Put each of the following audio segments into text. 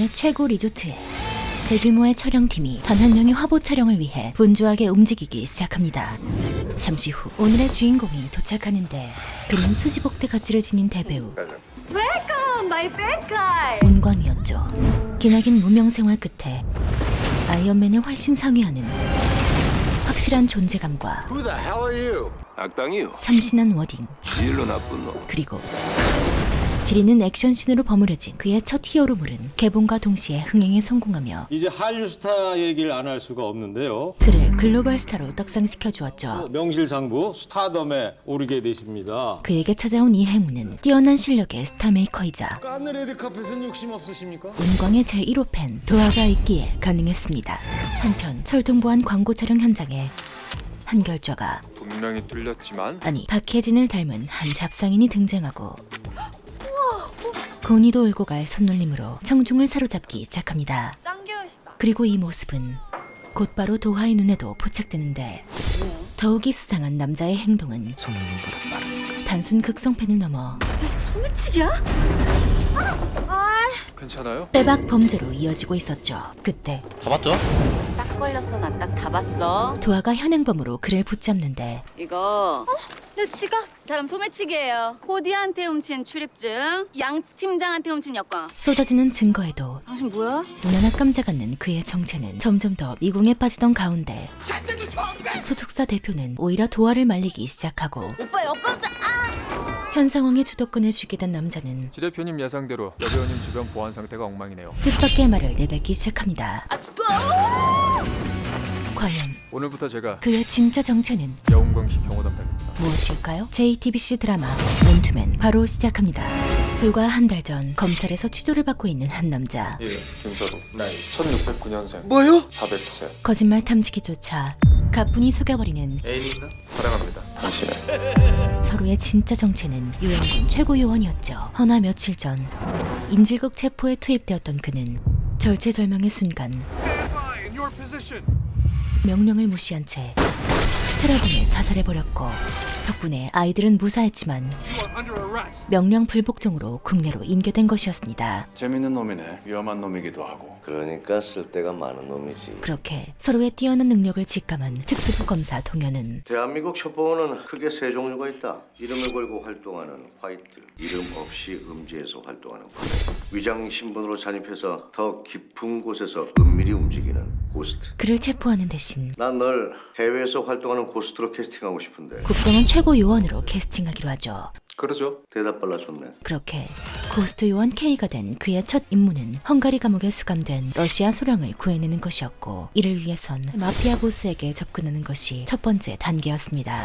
세계 최고 리조트에 대규모의 촬영팀이 단 한 명의 화보 촬영을 위해 분주하게 움직이기 시작합니다. 잠시 후 오늘의 주인공이 도착하는데 그는 수십억 대 가치를 지닌 대배우 Welcome, my bad guy. 문광이었죠. 기나긴 무명 생활 끝에 아이언맨을 훨씬 상회하는 확실한 존재감과 Who the hell are you? 악당이요. 참신한 워딩 일로 나쁜 놈. 그리고 지리는 액션씬으로 버무려진 그의 첫 히어로물은 개봉과 동시에 흥행에 성공하며 이제 한류 스타 얘기를 안 할 수가 없는데요. 그를 글로벌 스타로 떡상시켜 주었죠. 명실상부 스타덤에 오르게 되십니다. 그에게 찾아온 이 행운은 뛰어난 실력의 스타 메이커이자 깐느 레드카펫은 욕심 없으십니까? 문광의 제1호 팬 도화가 있기에 가능했습니다. 한편 철통보안 광고 촬영 현장에 한결좌가 분명히 뚫렸지만 아니 박혜진을 닮은 한 잡상인이 등장하고 고니도 울고 갈 손놀림으로 청중을 사로잡기 시작합니다. 짱귀여우시다. 그리고 이 모습은 곧바로 도화의 눈에도 포착되는데 더욱이 수상한 남자의 행동은 단순 극성팬을 넘어 저 자식 소매치기야? 괜찮아요? 빼박 범죄로 이어지고 있었죠. 그때 딱 걸렸어. 나 딱 다 봤어. 도화가 현행범으로 그를 붙잡는데 이거 내 지갑. 사람 소매치기예요. 코디한테 훔친 출입증, 양 팀장한테 훔친 여권. 쏟아지는 증거에도 당신 뭐야? 눈 하나 깜짝 않는 그의 정체는 점점 더 미궁에 빠지던 가운데 소속사 대표는 오히려 도화를 말리기 시작하고 오빠 여권 좀. 현 상황의 주도권을 쥐게 된 남자는 지 대표님 예상대로 여배우님 주변 보안 상태가 엉망이네요. 뜻밖의 말을 내뱉기 시작합니다. 과연 오늘부터 제가 그의 진짜 정체는 여운광씨 경호 담당입니다. 무엇일까요? JTBC 드라마 맨투맨 바로 시작합니다. 불과 한 달 전 검찰에서 취조를 받고 있는 한 남자. 예, 김서로. 나이 1609년생. 뭐요? 400세. 거짓말 탐지기조차 가뿐히 속여버리는 애인인가? 사랑합니다. 당신을. 서로의 진짜 정체는 유엔군 최고 요원이었죠. 허나 며칠 전 인질극 체포에 투입되었던 그는 절체절명의 순간 명령을 무시한 채 테러범을 사살해버렸고 덕분에 아이들은 무사했지만 명령 불복종으로 국내로 인교된 것이었습니다. 재밌는 놈이네. 위험한 놈이기도 하고. 그러니까 쓸데가 많은 놈이지. 그렇게 서로의 뛰어난 능력을 직감한 특수부 검사 동현은 대한민국 첩보원은 크게 세 종류가 있다. 이름을 걸고 활동하는 화이트, 이름 없이 음지에서 활동하는 블랙, 위장 신분으로 잠입해서 더 깊은 곳에서 은밀히 움직이는 고스트. 그를 체포하는 대신 난 널 해외에서 활동하는 고스트로 캐스팅하고 싶은데 국정원 최고 요원으로 캐스팅하기로 하죠. 그러죠. 대답 빨라줬네. 그렇게 고스트 요원 K가 된 그의 첫 임무는 헝가리 감옥에 수감된 러시아 소령을 구해내는 것이었고 이를 위해선 마피아 보스에게 접근하는 것이 첫 번째 단계였습니다.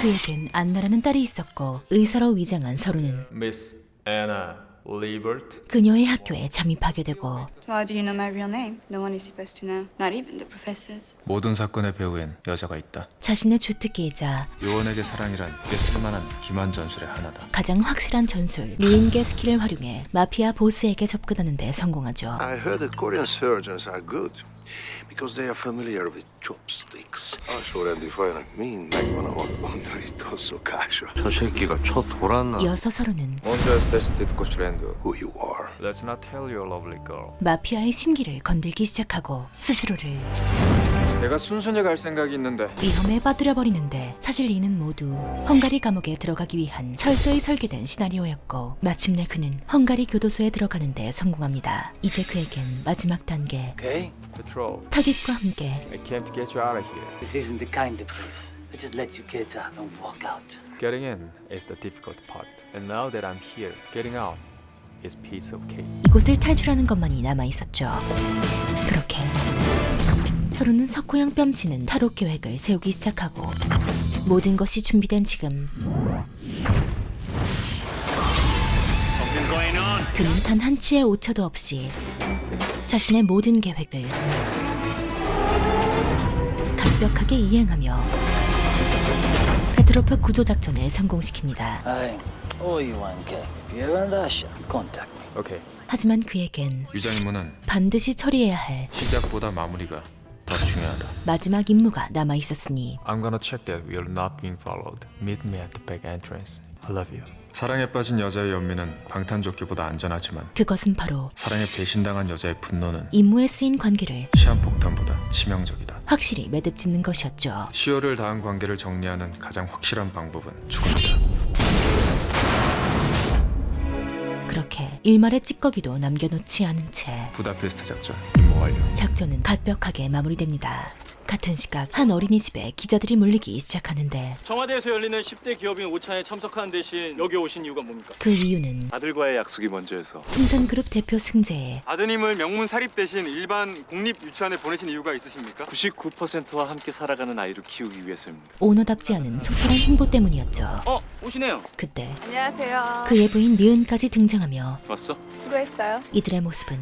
그에겐 안나라는 딸이 있었고 의사로 위장한 서로는 미스 애나 리버트. 그녀의 학교에 잠입하게 되고 How do you know my real name? No one is supposed to know. Not even the professors. 모든 사건의 배후엔 여자가 있다. 자신의 주특기이자 요원에게 사랑이란 꽤 쓸만한 기만 전술의 하나다. 가장 확실한 전술 미인계 스킬을 활용해 마피아 보스에게 접근하는 데 성공하죠. I heard that Korean surgeons are good because they are familiar with chopsticks. Sorry, mean like one of Doritos cacio. 저 새끼가 쳐 돌았나? 이어서 서로는 먼저 스테이트 듣고 싶랜드. Who you are? Let's not tell you, lovely girl. 마피아의 심기를 건들기 시작하고 스스로를 내가 순순히 갈 생각이 있는데 위험에 빠뜨려버리는데 사실 이는 모두 헝가리 감옥에 들어가기 위한 철저히 설계된 시나리오였고 마침내 그는 헝가리 교도소에 들어가는데 성공합니다. 이제 그에겐 마지막 단계 Okay. Patrol. 타깃과 함께 I came to get you out of here. This isn't the kind of place that just lets you get up and walk out. Getting in is the difficult part. And now that I'm here, getting out is piece of cake. 이곳을 탈출하는 것만이 남아있었죠. 그렇게 서로는 석호형 뺨치는 탈옥 계획을 세우기 시작하고 모든 것이 준비된 지금 그는 단 한치의 오차도 없이 자신의 모든 계획을 완벽하게 이행하며 페트로프 구조작전을 성공시킵니다. I owe you one K. If you're in Russia, contact me. 오케이. 하지만 그에겐 위장 임무는 반드시 처리해야 할 시작보다 마무리가 더 중요하다. 마지막 임무가 남아있었으니 I'm gonna check that we are not being followed. Meet me at the back entrance. I love you. 사랑에 빠진 여자의 연민은 방탄조끼보다 안전하지만 그것은 바로 사랑에 배신당한 여자의 분노는 임무에 쓰인 관계를 시한폭탄보다 치명적이다. 확실히 매듭짓는 것이었죠. 시효를 다한 관계를 정리하는 가장 확실한 방법은 죽음이다. 그렇게 일말의 찌꺼기도 남겨놓지 않은 채 부다페스트 작전 임무 완료. 작전은 갓벽하게 마무리됩니다. 같은 시각 한 어린이집에 기자들이 몰리기 시작하는데 청와대에서 열리는 10대 기업인 오찬에 참석하는 대신 여기 오신 이유가 뭡니까? 그 이유는 아들과의 약속이 먼저여서. 송산그룹 대표 승재의 아드님을 명문 사립 대신 일반 공립 유치원에 보내신 이유가 있으십니까? 99%와 함께 살아가는 아이를 키우기 위해서입니다. 오너답지 않은 소탈한 행보 때문이었죠. 오시네요. 그때 안녕하세요. 그의 부인 미은까지 등장하며 왔어? 수고했어요. 이들의 모습은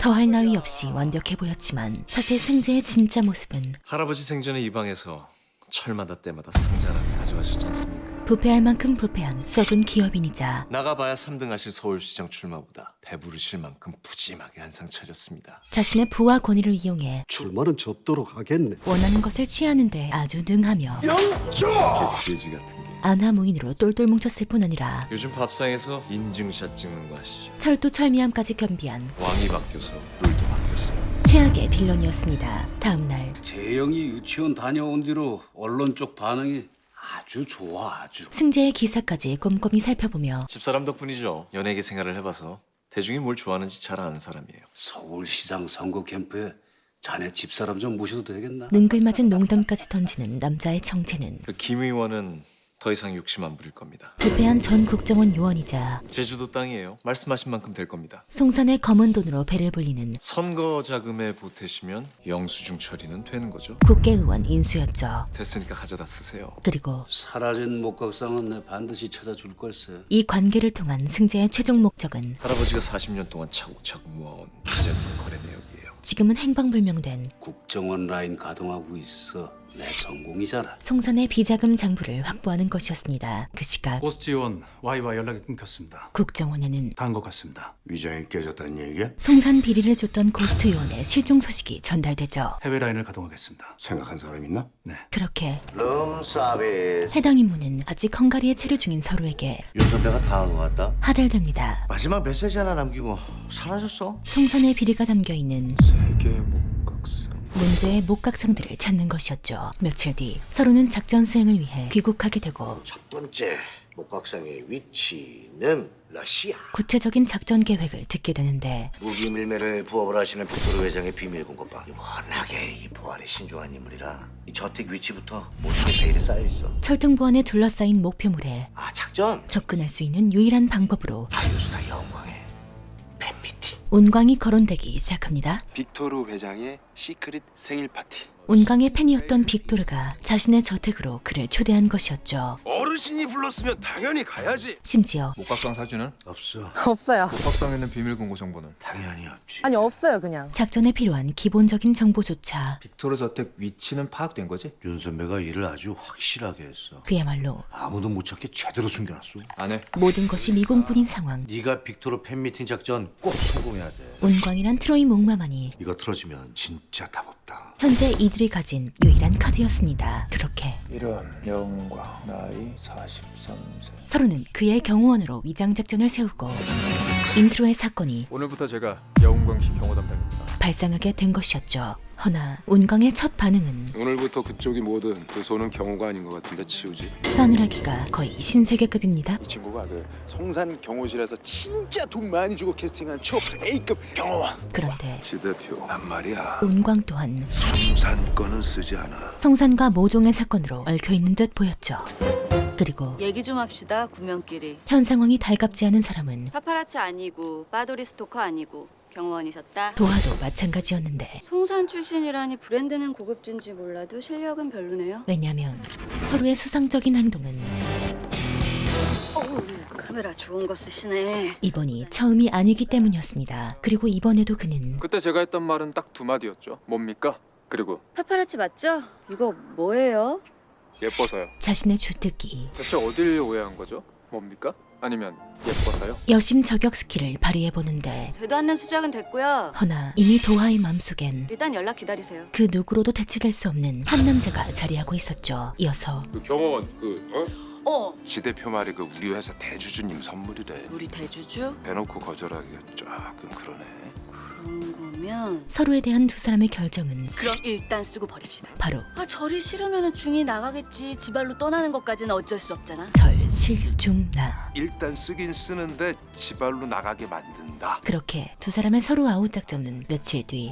더할 나위 없이 완벽해 보였지만 사실 승재의 진짜 모습은 할아버지 생전에 이 방에서 철마다 때마다 상자를 가져가셨지 않습니까? 부패할 만큼 부패한 썩은 기업인이자 나가봐야 3등 하실 서울시장 출마보다 배부르실 만큼 푸짐하게 한상 차렸습니다. 자신의 부와 권위를 이용해 출마는 접도록 하겠네. 원하는 것을 취하는데 아주 능하며 돼지 같은 게. 안하무인으로 똘똘 뭉쳤을 뿐 아니라 요즘 밥상에서 인증샷 찍는 거 아시죠? 철두철미함까지 겸비한 왕이 바뀌어서 룰도 바뀌었어요. 최악의 빌런이었습니다. 다음날 재영이 유치원 다녀온 뒤로 언론 쪽 반응이 아주 좋아 아주. 승재의 기사까지 꼼꼼히 살펴보며 집사람 덕분이죠. 연예계 생활을 해봐서 대중이 뭘 좋아하는지 잘 아는 사람이에요. 서울시장 선거 캠프에 자네 집사람 좀 모셔도 되겠나? 능글맞은 농담까지 던지는 남자의 정체는 그 김 의원은 더 이상 욕심 안 부릴 겁니다. 부패한 전 국정원 요원이자 제주도 땅이에요. 말씀하신 만큼 될 겁니다. 송산의 검은 돈으로 배를 불리는 선거 자금에 보태시면 영수증 처리는 되는 거죠. 국회의원 인수였죠. 됐으니까 가져다 쓰세요. 그리고 사라진 목각상은 내 반드시 찾아줄 걸세. 이 관계를 통한 승재의 최종 목적은 할아버지가 40년 동안 차곡차곡 모아온 비자금 거래 내역이에요. 지금은 행방불명된 국정원 라인 가동하고 있어. 내 성공이잖아. 송산의 비자금 장부를 확보하는 것이었습니다. 그 시각 고스트 요원 Y와 연락이 끊겼습니다. 국정원에는 단 것 같습니다. 위장이 깨졌다는 얘기야? 송산 비리를 줬던 고스트 요원의 실종 소식이 전달되죠. 해외 라인을 가동하겠습니다. 생각한 사람 있나? 그렇게 룸 서비스. 해당 임무는 아직 헝가리에 체류 중인 서로에게 윤 선배가 다 한 것 같다. 하달됩니다. 마지막 메시지 하나 남기고 사라졌어. 송산의 비리가 담겨있는 세계 목각상. 문제의 목각상들을 찾는 것이었죠. 며칠 뒤 서로는 작전 수행을 위해 귀국하게 되고 첫 번째 목각상의 위치는 러시아. 구체적인 작전 계획을 듣게 되는데 무기 밀매를 부업을 하시는 빅토르 회장의 비밀 공급방. 워낙에 이 보안에 신중한 인물이라 이 저택 위치부터 모든 게 베일에 쌓여 있어. 철등보안에 둘러싸인 목표물에 작전. 접근할 수 있는 유일한 방법으로 하이루스타 영광의 팬미팅. 운광이 거론되기 시작합니다. 빅토르 회장의 시크릿 생일 파티. 운광의 팬이었던 빅토르가 자신의 저택으로 그를 초대한 것이었죠. 어르신이 불렀으면 당연히 가야지. 심지어 목각상 사진은? 없어. 없어요. 목각상에 있는 비밀 공고 정보는? 당연히 없지. 아니 없어요 그냥. 작전에 필요한 기본적인 정보조차 빅토르 저택 위치는 파악된 거지? 윤 선배가 일을 아주 확실하게 했어. 그야말로 아무도 못 찾게 제대로 숨겨놨어. 안 해. 모든 것이 미공뿐인 상황. 네가 빅토르 팬미팅 작전 꼭 성공해야 돼. 운광이란 트로이 목마만이 이거 틀어지면 진짜 답 없다. 현재 이들이 가진 유일한 카드였습니다. 그렇게 이름, 영광, 나이 43세. 서로는 그의 경호원으로 위장 작전을 세우고 인트로의 사건이 오늘부터 제가 여운광씨 경호 담당입니다. 발생하게 된 것이었죠. 허나 운광의 첫 반응은 오늘부터 그쪽이 뭐든 그 손은 경호가 아닌 것 같은데 치우지. 싸늘하기가 거의 신세계급입니다. 이 친구가 그 성산 경호실에서 진짜 돈 많이 주고 캐스팅한 초 A급 경호원. 그런데 지 대표 난 말이야. 운광 또한 송산 거는 쓰지 않아. 성산과 모종의 사건으로 얽혀있는 듯 보였죠. 그리고 얘기 좀 합시다. 구명끼리. 현 상황이 달갑지 않은 사람은 파파라치 아니고 빠돌이 스토커 아니고 경호원이셨다. 도하도 마찬가지였는데 송산 출신이라니 브랜드는 고급진지 몰라도 실력은 별로네요. 왜냐면 서로의 수상적인 행동은 어우, 카메라 좋은 거 쓰시네. 이번이 처음이 아니기 때문이었습니다. 그리고 이번에도 그는 그때 제가 했던 말은 딱 두 마디였죠. 뭡니까? 그리고 파파라치 맞죠? 이거 뭐예요? 예뻐서요. 자신의 주특기 대체 어딜 오해한 거죠? 뭡니까? 아니면 예뻐서요? 여심 저격 스킬을 발휘해보는데 되도 않는 수작은 됐고요. 허나 이미 도하의 맘속엔 일단 연락 기다리세요. 그 누구로도 대체될 수 없는 한 남자가 자리하고 있었죠. 이어서 그 경호원 지 대표 말이 그 우리 회사 대주주님 선물이래. 우리 대주주? 대놓고 거절하기가 조금 그러네. 그런 거면 서로에 대한 두 사람의 결정은 그럼 일단 쓰고 버립시다. 바로 절이 싫으면 중이 나가겠지. 지발로 떠나는 것까지는 어쩔 수 없잖아. 절실중나. 일단 쓰긴 쓰는데 지발로 나가게 만든다. 그렇게 두 사람의 서로 아웃 작전은 며칠 뒤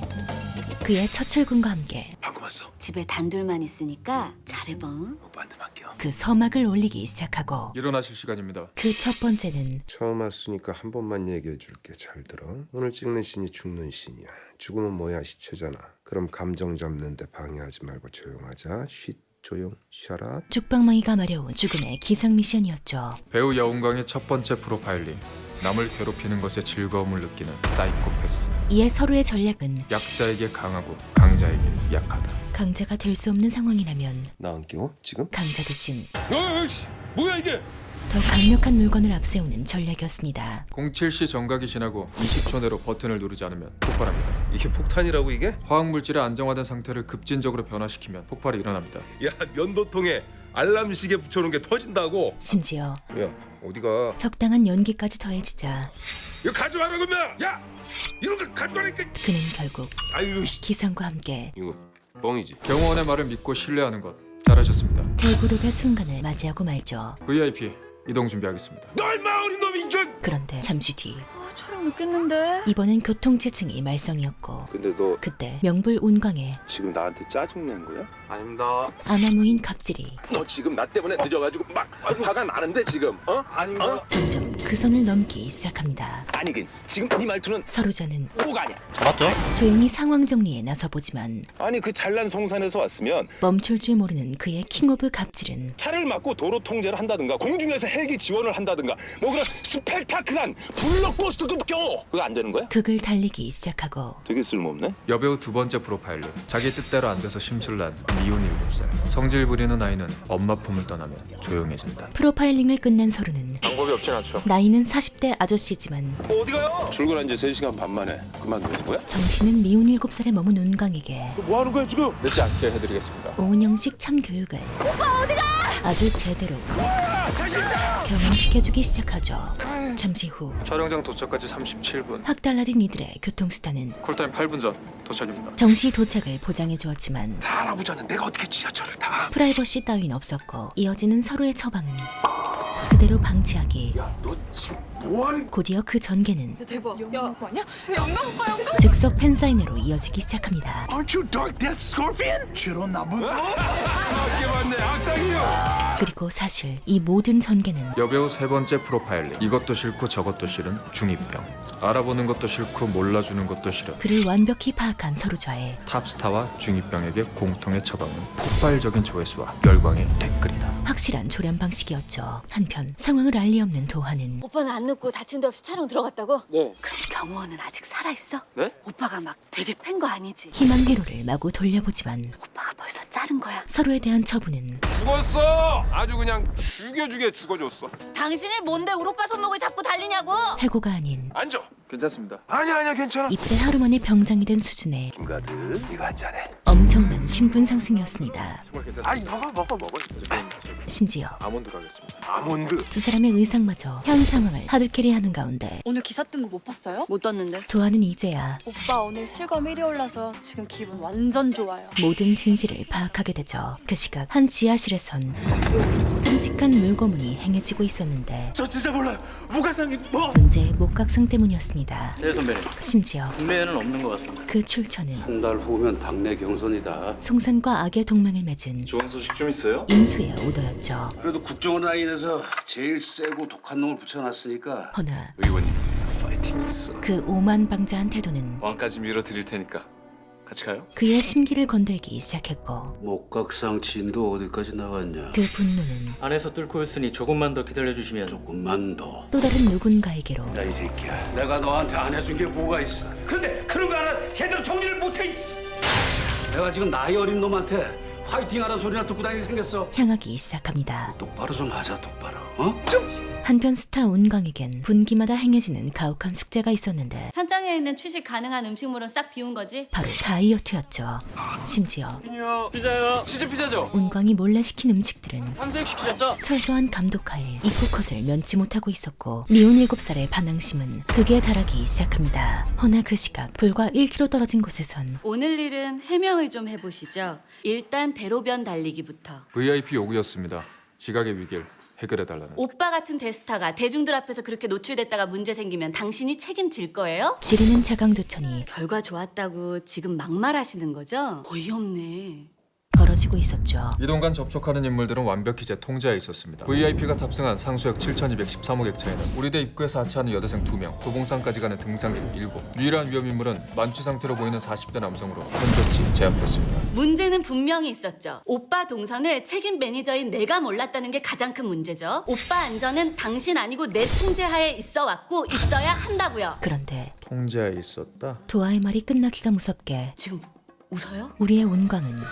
그의 첫 출근과 함께 방금 왔어. 집에 단둘만 있으니까 잘해봐. 오빠한테 맡겨. 그 서막을 올리기 시작하고 일어나실 시간입니다. 그 첫 번째는 처음 왔으니까 한 번만 얘기해 줄게. 잘 들어. 오늘 찍는 씬이 죽는 씬이야. 죽으면 뭐야, 시체잖아. 그럼 감정 잡는데 방해하지 말고 조용하자. 쉿, 조용, 샤라. 죽방망이가 마려운 죽음의 기상 미션이었죠. 배우 여운강의 첫 번째 프로파일링. 남을 괴롭히는 것에 즐거움을 느끼는 사이코패스. 이에 서로의 전략은 약자에게 강하고 강자에게 약하다. 강자가 될 수 없는 상황이라면 나 안 끼워? 지금? 강자 대신 어이씨, 뭐야 이게? 더 강력한 물건을 앞세우는 전략이었습니다. 07시 정각이 지나고 20초 내로 버튼을 누르지 않으면 폭발합니다. 이게 폭탄이라고 이게? 화학물질이 안정화된 상태를 급진적으로 변화시키면 폭발이 일어납니다. 야, 면도통에 알람 시계 붙여놓은 게 터진다고? 심지어 야, 어디가? 적당한 연기까지 더해지자 이거 가져가라고 면! 야! 이거 가져가라니까! 그는 결국 아유, 기상과 함께 이거 뻥이지. 경호원의 말을 믿고 신뢰하는 것 잘하셨습니다. 대구룩의 순간을 맞이하고 말죠. VIP 이동 준비하겠습니다. 너 임마 어린 놈이 인간! 그런데 잠시 뒤 촬영 늦겠는데. 이번엔 교통체증이 말썽이었고 근데 너 그때 명불운광에 지금 나한테 짜증낸 거야? 아닙니다. 아마무인 갑질이 너 지금 나 때문에 늦어가지고 막 화가 나는데 지금? 어? 아닙니다. 점점 그 선을 넘기 시작합니다. 아니긴 지금 네 말투는 서로자는 뭐가 아니야. 조용히 상황 정리에 나서보지만 아니 그 잘난 송산에서 왔으면 멈출 줄 모르는 그의 킹 오브 갑질은 차를 막고 도로 통제를 한다든가 공중에서 헬기 지원을 한다든가 뭐 그런 스펙타클한 블록버스터급 경우 그거 안 되는 거야? 극을 달리기 시작하고 되게 쓸모없네. 여배우 두 번째 프로파일링. 자기 뜻대로 안 돼서 심술난 미혼 7살. 성질 부리는 아이는 엄마 품을 떠나면 조용해진다. 프로파일링을 끝낸 서로는 방법이 없진 않죠. 나이는 40대 아저씨지만 어디 가요? 출근한 지 3시간 반 만에 그만두는 거야? 정신은 미혼 7살에 머문 운광에게 뭐 하는 거야 지금? 늦지 않게 해드리겠습니다. 오은영식 참교육을 아주 제대로 경험시켜주기 시작하죠. 잠시 후 촬영장 도착까지 37분. 확 달라진 이들의 교통수단은 콜타임 8분 전 도착입니다. 정시 도착을 보장해 주었지만 다 알아보자는 내가 어떻게 지하철을 타? 프라이버시 따윈 없었고 이어지는 서로의 처방은 그대로 방치하기. 너 지금 뭐하는? 곧이어 그 전개는 대박. 야, 오빠 아니야? 영감 오빠 영감. 즉석 팬사인회로 이어지기 시작합니다. Aren't you Dark Death Scorpion? 죄로 나쁜. 이게 맞네 악당이요. 그리고 사실 이 모든 전개는 여배우 세 번째 프로파일링. 이것도 싫고 저것도 싫은 중2병. 알아보는 것도 싫고 몰라주는 것도 싫은 그를 완벽히 파악한 서로좌의 탑스타와 중2병에게 공통의 처방은 폭발적인 조회수와 열광의 댓글이다. 확실한 조련 방식이었죠. 한편 상황을 알리 없는 도하는 오빠는 안 늦고 다친 데 없이 촬영 들어갔다고? 네. 그럼 경호원은 아직 살아있어? 네? 오빠가 막 되게 팬 거 아니지? 희망 회로를 마구 돌려보지만 오빠가 벌써 자른 거야. 서로에 대한 처분은 죽었어. 아주 그냥 죽여주게 죽어줬어. 당신이 뭔데 우리 오빠 손목을 잡고 달리냐고? 해고가 아닌 앉아. 괜찮습니다. 아니야 괜찮아. 입대 하루 만에 병장이 된 수준의 김가드 이거 한 잔해. 엄청난 신분 상승이었습니다. 정말 괜찮습니다. 아니 먹어. 심지어 아몬드 가겠습니다. 아몬드. 두 사람의 의상마저 현 상황을 하드캐리하는 가운데 오늘 기사 뜬 거 못 봤어요? 못 떴는데. 도하는 이제야 오빠 오늘 실검 1위 올라서 지금 기분 완전 좋아요. 모든 진실을 파악하게 되죠. 그 시각 한 지하실에선 끔찍한 물고문이 행해지고 있었는데 저 진짜 몰라요. 목화상이 뭐? 문제의 목각성 때문이었습니다. 네 선배님. 심지어 국내에는 없는 것 같습니다. 그 출처는 한 달 후면 당내 경선이다. 송산과 악의 동맹을 맺은 좋은 소식 좀 있어요? 인수의 오더였죠. 그래도 국정원 라인에서 제일 세고 독한 놈을 붙여놨으니까 허나 의원님 파이팅 있어. 그 오만방자한 태도는 왕까지 밀어드릴 테니까 같이 가요? 그의 심기를 건들기 시작했고 목각상 진도 어디까지 나갔냐? 그 분노는 안에서 뚫고 있으니 조금만 더 기다려주시면. 조금만 더. 또 다른 누군가에게로 야 이 새끼야, 내가 너한테 안 해준 게 뭐가 있어? 근데 그런 거 하나 제대로 정리를 못해. 내가 지금 나이 어린 놈한테 화이팅하라는 소리나 듣고 다니게 생겼어. 향하기 시작합니다. 똑바로 좀 하자, 똑바로. 한편 스타 운광에겐 분기마다 행해지는 가혹한 숙제가 있었는데 찬장에 있는 취식 가능한 음식물은 싹 비운 거지? 바로 다이어트였죠. 심지어 피자요. 치즈 피자죠. 운광이 몰래 시킨 음식들은 탕수육 시키셨죠? 철저한 감독하에 입국컷을 면치 못하고 있었고 미운 7살의 반항심은 극에 달하기 시작합니다. 허나 그 시각 불과 1km 떨어진 곳에선 오늘 일은 해명을 좀 해보시죠. 일단 대로변 달리기부터. VIP 요구였습니다. 지각의 위기를 해결해달라는. 오빠 같은 대스타가 대중들 앞에서 그렇게 노출됐다가 문제 생기면 당신이 책임질 거예요? 지리는 자강두천이 결과 좋았다고 지금 막말하시는 거죠? 어이없네. 벌어지고 있었죠. 이동간 접촉하는 인물들은 완벽히 제 통제하에 있었습니다. VIP가 탑승한 상수역 7,213호 객차에는 우리대 입구에서 하차하는 여대생 2명, 도봉산까지 가는 등산객 7. 유일한 위험 인물은 만취 상태로 보이는 40대 남성으로 선조치 제압했습니다. 문제는 분명히 있었죠. 오빠 동선을 책임 매니저인 내가 몰랐다는 게 가장 큰 문제죠. 오빠 안전은 당신 아니고 내 통제하에 있어 왔고 있어야 한다고요. 그런데 통제하에 있었다? 도아의 말이 끝나기가 무섭게 지금 웃어요? 우리의 운광은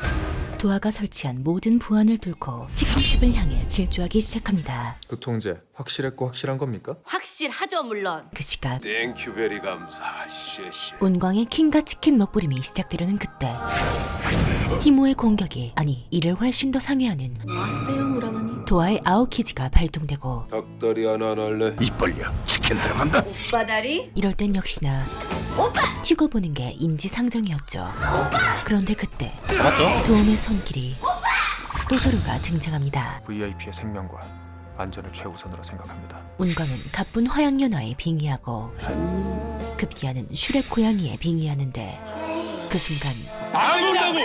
도아가 설치한 모든 부안을 뚫고 치킨집을 향해 질주하기 시작합니다. 그 통제 확실했고 확실한 겁니까? 확실하죠, 물론. 그 시각 땡큐 베리 감사. 쉐쉐. 운광의 킹과 치킨 먹부림이 시작되려는 그때 티모의 공격이 아니 이를 훨씬 더 상회하는 왔어요, 오라버니. 도아의 아오키지가 발동되고 닭다리 하나 날래. 입 벌려. 치킨 들어간다. 오빠 다리? 이럴 땐 역시나 오빠! 튀고 보는 게 인지상정이었죠. 그런데 그때 도움의 손길이 또서루가 등장합니다. VIP의 생명과 안전을 최우선으로 생각합니다. 운광은 가쁜 화양연화에 빙의하고 급기야는 슈렉 고양이에 빙의하는데 그 순간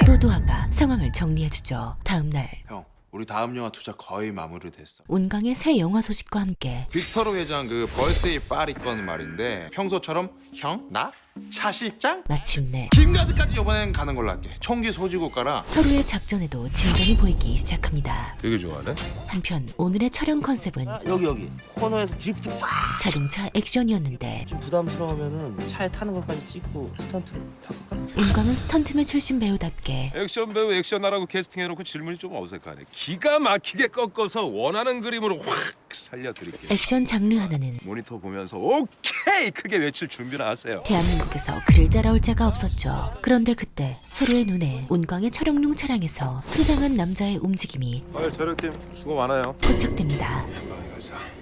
또 도아가 상황을 정리해주죠. 다음날 형, 우리 다음 영화 투자 거의 마무리됐어. 운광의 새 영화 소식과 함께 빅토르 회장 그 벌스데이 파리 건 말인데 평소처럼 형, 나, 차 실장, 마침내 김가드까지 이번엔 가는 걸로 할게. 총기 소지국가라. 서로의 작전에도 진전이 보이기 시작합니다. 되게 좋아하네. 한편 오늘의 촬영 컨셉은 여기 코너에서 드리프트 팍! 자동차 액션이었는데 좀 부담스러우면은 차에 타는 것까지 찍고 스턴트를 바꿀까? 운광은 스턴트맨 출신 배우답게 액션 배우 액션하라고 캐스팅해놓고 질문이 좀 어색하네. 기가 막히게 꺾어서 원하는 그림으로 확 살려드릴게요. 액션 장르 하나는 모니터 보면서 오케이 크게 외칠 준비나 하세요. 대한민국에서 그를 따라올 자가 없었죠. 그런데 그때 서로의 눈에 운광의 촬영용 차량에서 수상한 남자의 움직임이 촬영팀 수고 많아요. 포착됩니다.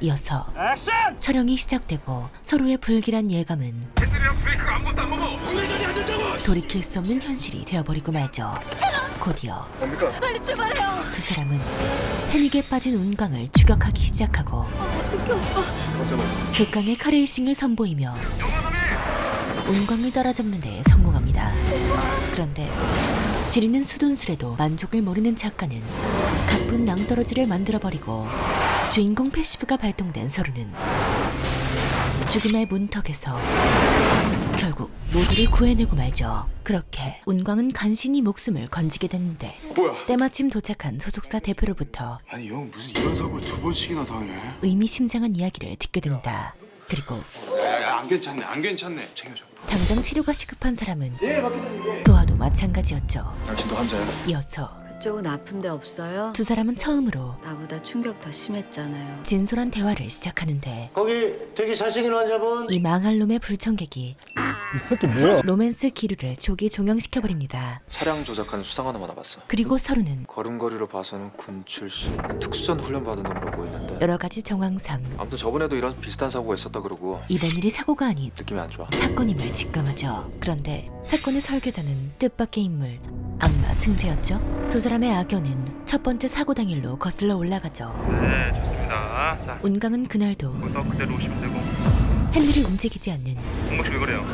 이어서 촬영이 시작되고 서로의 불길한 예감은 돌이킬 수 없는 현실이 되어버리고 말죠. 곧이어 빨리 출발해요. 두 사람은 패닉에 빠진 운광을 추격하기 시작하고 어떡해, 오빠. 극강의 카레이싱을 선보이며 운광을 따라잡는 데 성공합니다. 그런데 지리는 수둔술에도 만족을 모르는 작가는 가쁜 낭떠러지를 만들어버리고 주인공 패시브가 발동된 서루는 죽음의 문턱에서 결국 모두를 구해내고 말죠. 그렇게 운광은 간신히 목숨을 건지게 됐는데 때마침 도착한 소속사 대표로부터 아니 형 무슨 이런 사고를 2번씩이나 당해? 의미심장한 이야기를 듣게 됩니다. 그리고 야, 안 괜찮네. 챙겨줘. 당장 치료가 시급한 사람은 도아도 마찬가지였죠. 당신도 환자야? 이어서 그쪽은 아픈 데 없어요? 두 사람은 처음으로 나보다 충격 더 심했잖아요. 진솔한 대화를 시작하는데 거기 되게 잘생긴 환자분. 이 망할 놈의 불청객이 이 새끼 뭐야? 로맨스 기류를 조기 종영시켜버립니다. 차량 조작하는 수상 하나만 남았어. 그리고 서로는 걸음걸이로 봐서는 군 출신 특수전 훈련 받은 놈으로 보이는데 여러 가지 정황상 아무튼 저번에도 이런 비슷한 사고가 있었다 그러고 이번 일이 사고가 아닌 느낌이 안 좋아. 사건임을 직감하죠. 그런데 사건의 설계자는 뜻밖의 인물 악마 승재였죠. 두 사람의 악연은 첫 번째 사고 당일로 거슬러 올라가죠. 네, 좋습니다. 자, 운광은 그날도 거기서 그대로 오시면 되고. 핸들이 움직이지 않는 목소리 왜 그래요?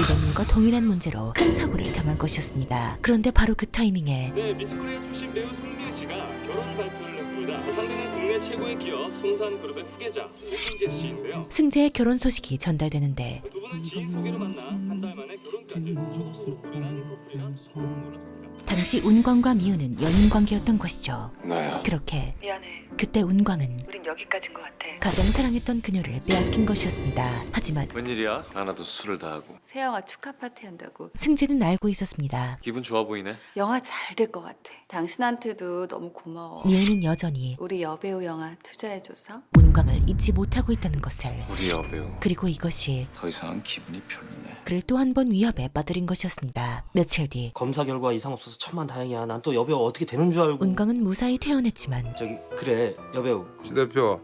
이번 일과 동일한 문제로 큰 사고를 당한 것이었습니다. 그런데 바로 그 타이밍에 네, 미스코리아 출신 배우 송미애 씨가 결혼 발표를 했습니다. 상대는 국내 최고의 기업 송산그룹의 후계자 오승재 씨인데요. 승재의 결혼 소식이 전달되는데 두 분은 결혼한 뒤 소개로 만나 한 달 만에 결혼까지 조금으로 고민한 커플이라 소문을 났습니다. 당시 운광과 미우는 연인 관계였던 것이죠. 나야. 그렇게 미안해. 그때 운광은 우린 여기까지인 것 같아. 가장 사랑했던 그녀를 빼앗긴 것이었습니다. 하지만 웬일이야? 하나도 술을 다 하고. 세영아 축하 파티 한다고. 승재는 알고 있었습니다. 기분 좋아 보이네. 영화 잘 될 것 같아. 당신한테도 너무 고마워. 미우는 여전히 우리 여배우 영화 투자해줘서. 운광을 잊지 못하고 있다는 것을. 우리 여배우. 그리고 이것이 더 이상은 기분이 별로네. 그를 또 한 번 위협에 빠뜨린 것이었습니다. 며칠 뒤 검사 결과 이상 없어서 천만다행이야. 난 또 여배우 어떻게 되는 줄 알고. 운광은 무사히 퇴원했지만 저기 그래 여배우. 지 대표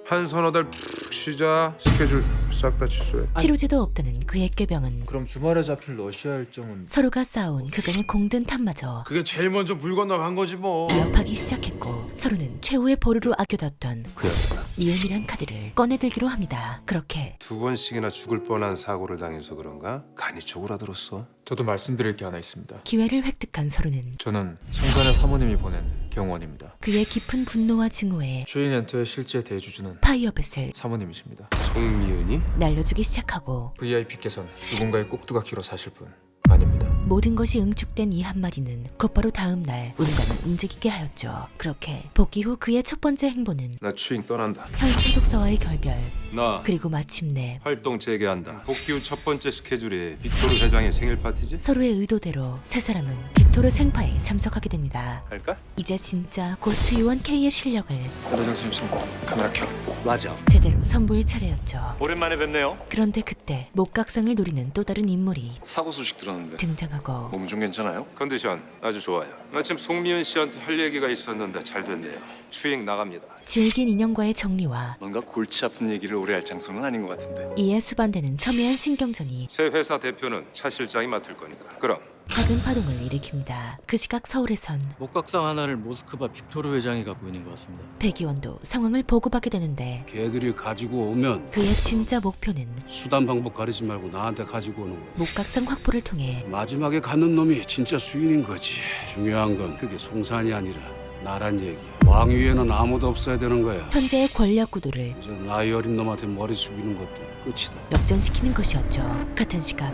한 서너 달 푹 쉬자. 스케줄 싹 다 취소해. 치료제도 없다는 그의 꾀병은 그럼 주말에 잡힐 러시아 일정은 서로가 쌓아온 그간의 공든 탐마저 그게 제일 먼저 물 건너간 거지 뭐. 위협하기 시작했고 서로는 최후의 보루로 아껴뒀던 그 여자가 미움이란 카드를 꺼내들기로 합니다. 그렇게 2번씩이나 죽을 뻔한 사고를 당해서 그런가? 간이 쪼그라들었어. 저도 말씀드릴 게 하나 있습니다. 기회를 획득한 서로는 저는 성산의 사모님이 보낸 경원입니다. 그의 깊은 분노와 증오에 주인 엔터의 실제 대주주는 파이어벳을 사모님이십니다. 송미은이? 날려주기 시작하고 VIP께서는 누군가의 꼭두각시로 사실 분 아닙니다. 모든 것이 응축된 이 한마디는 곧바로 다음 날 운광을 움직이게 하였죠. 그렇게 복귀 후 그의 첫 번째 행보는 나 추잉 떠난다. 현 소속사와의 결별 나 그리고 마침내 활동 재개한다. 복귀 후 첫 번째 스케줄이 빅토르 회장의 생일 파티지? 서로의 의도대로 세 사람은 빅토르 생파에 참석하게 됩니다. 할까? 이제 진짜 고스트 요원 K의 실력을 여대생 심슨 카메라 켜. 맞아. 제대로 선보일 차례였죠. 오랜만에 뵙네요. 그런데 그때 목각상을 노리는 또 다른 인물이 사고 소식 들었는데 등장하고 몸 좀 괜찮아요? 컨디션 아주 좋아요. 마침 송미은 씨한테 할 얘기가 있었는데 잘 됐네요. 추잉 나갑니다. 질긴 인형과의 정리와 뭔가 골치 아픈 얘기를 오래 할 장소는 아닌 것 같은데. 이에 수반되는 첨예한 신경전이 새 회사 대표는 차 실장이 맡을 거니까. 그럼 작은 파동을 일으킵니다. 그 시각 서울에선 목각상 하나를 모스크바 빅토르 회장이 갖고 있는 것 같습니다. 백이원도 상황을 보고받게 되는데 걔들이 가지고 오면 그의 진짜 목표는 수단 방법 가리지 말고 나한테 가지고 오는 거야. 목각상 확보를 통해 마지막에 갖는 놈이 진짜 수인인 거지. 중요한 건 그게 송산이 아니라 나란 얘기야. 왕 위에는 아무도 없어야 되는 거야. 현재의 권력 구도를 이제 나이 어린 놈한테 머리 숙이는 것도 끝이다. 역전시키는 것이었죠. 같은 시각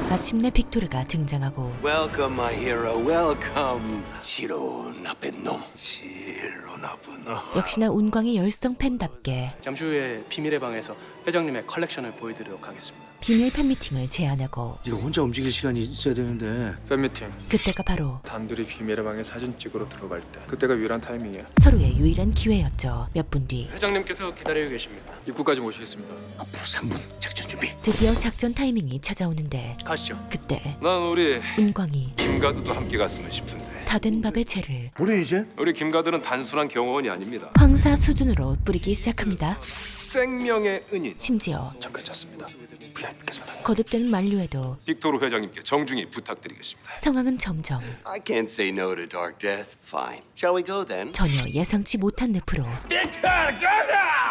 마침내 빅토르가 등장하고 Welcome, my hero. Welcome. 지로 나쁜 놈. 지로 나쁜 놈. 역시나 운광의 열성 팬답게 잠시 후에 비밀의 방에서 회장님의 컬렉션을 보여드리도록 하겠습니다. 비밀 팬미팅을 제안하고 이거 혼자 움직일 시간이 있어야 되는데. 팬미팅. 그때가 바로 단둘이 비밀의 방에 사진 찍으러 들어갈 때. 그때가 유일한 타이밍이야. 서로의 유일한 기회였죠. 몇 분 뒤 회장님께서 기다리고 계십니다. 입구까지 모시겠습니다. 앞으로 3분 작전 준비. 드디어 작전 타이밍이 찾아오는데 가시죠. 그때 난 우리 운광이 김가드도 함께 갔으면 싶은데. 다 된 밥에 채를 우리 이제 우리 김가드는 단순한 경호원이 아닙니다. 황사 수준으로 뿌리기 시작합니다. 생명의 은인. 심지어 전 괜찮습니다. VIP께서만 거듭되는 만류에도 빅토르 회장님께 정중히 부탁드리겠습니다. 상황은 점점 I can't say no to dark death. Fine. Shall we go then? 전혀 예상치 못한 늪으로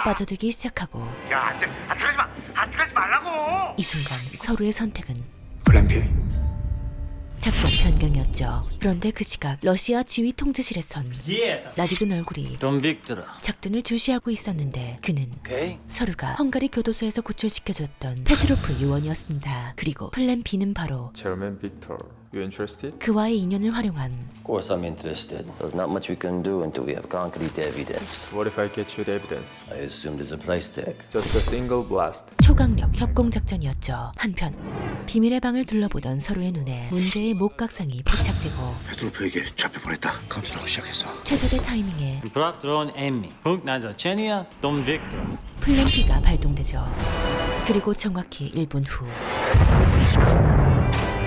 빠져들기 시작하고 야, 들어가지 말라고. 이 순간 서로의 선택은 플랜 B. 작전 변경이었죠. 그런데 그 시각 러시아 지휘 통제실에선 낯익은 얼굴이 돈 빅토르. 작전을 주시하고 있었는데 그는 오케이. 서류가 헝가리 교도소에서 구출시켜줬던 페트로프 요원이었습니다. 그리고 플랜 B는 바로 Chairman Victor, you interested? 그와의 인연을 활용한 Of course I'm interested. There's not much we can do until we have concrete evidence. What if I get you the evidence? I assume there's a price tag. Just a single blast. 초강력 협공작전이었죠. 한편 비밀의 방을 둘러보던 서로의 눈에 문제의 목각상이 포착되고 페트로프에게 잡혀보냈다. 감싸고 시작했어. 최적의 타이밍에 Prop drone enemy. Punkt назначения Дом Виктор. 플랜 B가 발동되죠. 그리고 정확히 1분 후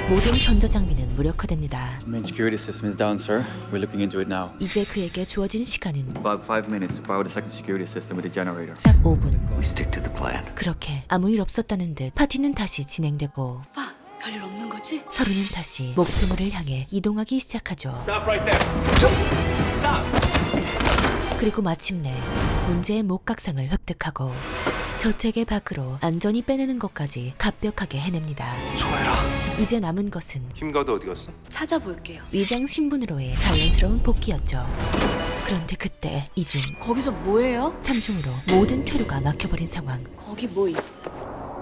모든 전자장비는 무력화됩니다. Main security system is down, sir. We're looking into it now. 이제 그에게 주어진 시간은 About 5 minutes to power the second security system with a generator. 딱 5분. We stick to the plan. 그렇게 아무 일 없었다는 듯 파티는 다시 진행되고 오빠, 별일 없는 거지? 서로는 다시 목표물을 향해 이동하기 시작하죠. Stop right there. Stop. 그리고 마침내 문제의 목각상을 획득하고 저택의 밖으로 안전히 빼내는 것까지 갑벽하게 해냅니다. 소해라. 이제 남은 것은 김가드 어디 갔어? 찾아볼게요. 위장 신분으로의 자연스러운 복귀였죠. 그런데 그때 이중 거기서 뭐해요? 삼중으로 모든 퇴로가 막혀버린 상황. 거기 뭐 있어?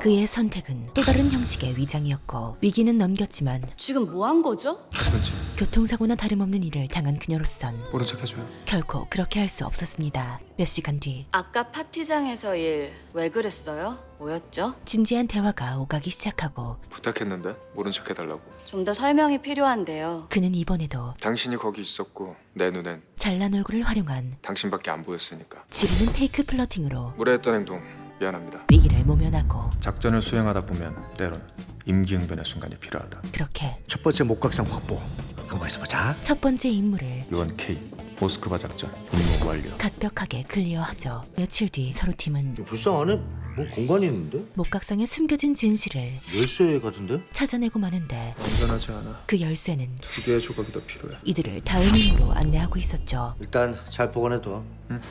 그의 선택은 또 다른 형식의 위장이었고 위기는 넘겼지만 지금 뭐 한 거죠? 그렇지. 교통사고나 다름없는 일을 당한 그녀로선 모른 척 해줘요. 결코 그렇게 할 수 없었습니다. 몇 시간 뒤 아까 파티장에서 일 왜 그랬어요? 뭐였죠? 진지한 대화가 오가기 시작하고 부탁했는데 모른 척 해달라고. 좀 더 설명이 필요한데요. 그는 이번에도 당신이 거기 있었고 내 눈엔 잘난 얼굴을 활용한 당신밖에 안 보였으니까. 지르는 페이크 플러팅으로 무례했던 행동 미안합니다. 위기를 모면하고 작전을 수행하다 보면 때론 임기응변의 순간이 필요하다. 그렇게 첫 번째 목각상 확보. 한번 해보자. 첫 번째 임무를 요원 K 모스크바 작전 임무 완료. 각벽하게 클리어하죠. 며칠 뒤 서로 팀은 불쌍하네. 뭐 공간이 있는데? 목각상에 숨겨진 진실을 열쇠 같은데? 찾아내고 마는데 완전하지 않아. 그 열쇠는 2개의 조각이 더 필요해. 이들을 다음 임무로 안내하고 있었죠. 일단 잘 보관해둬. 응.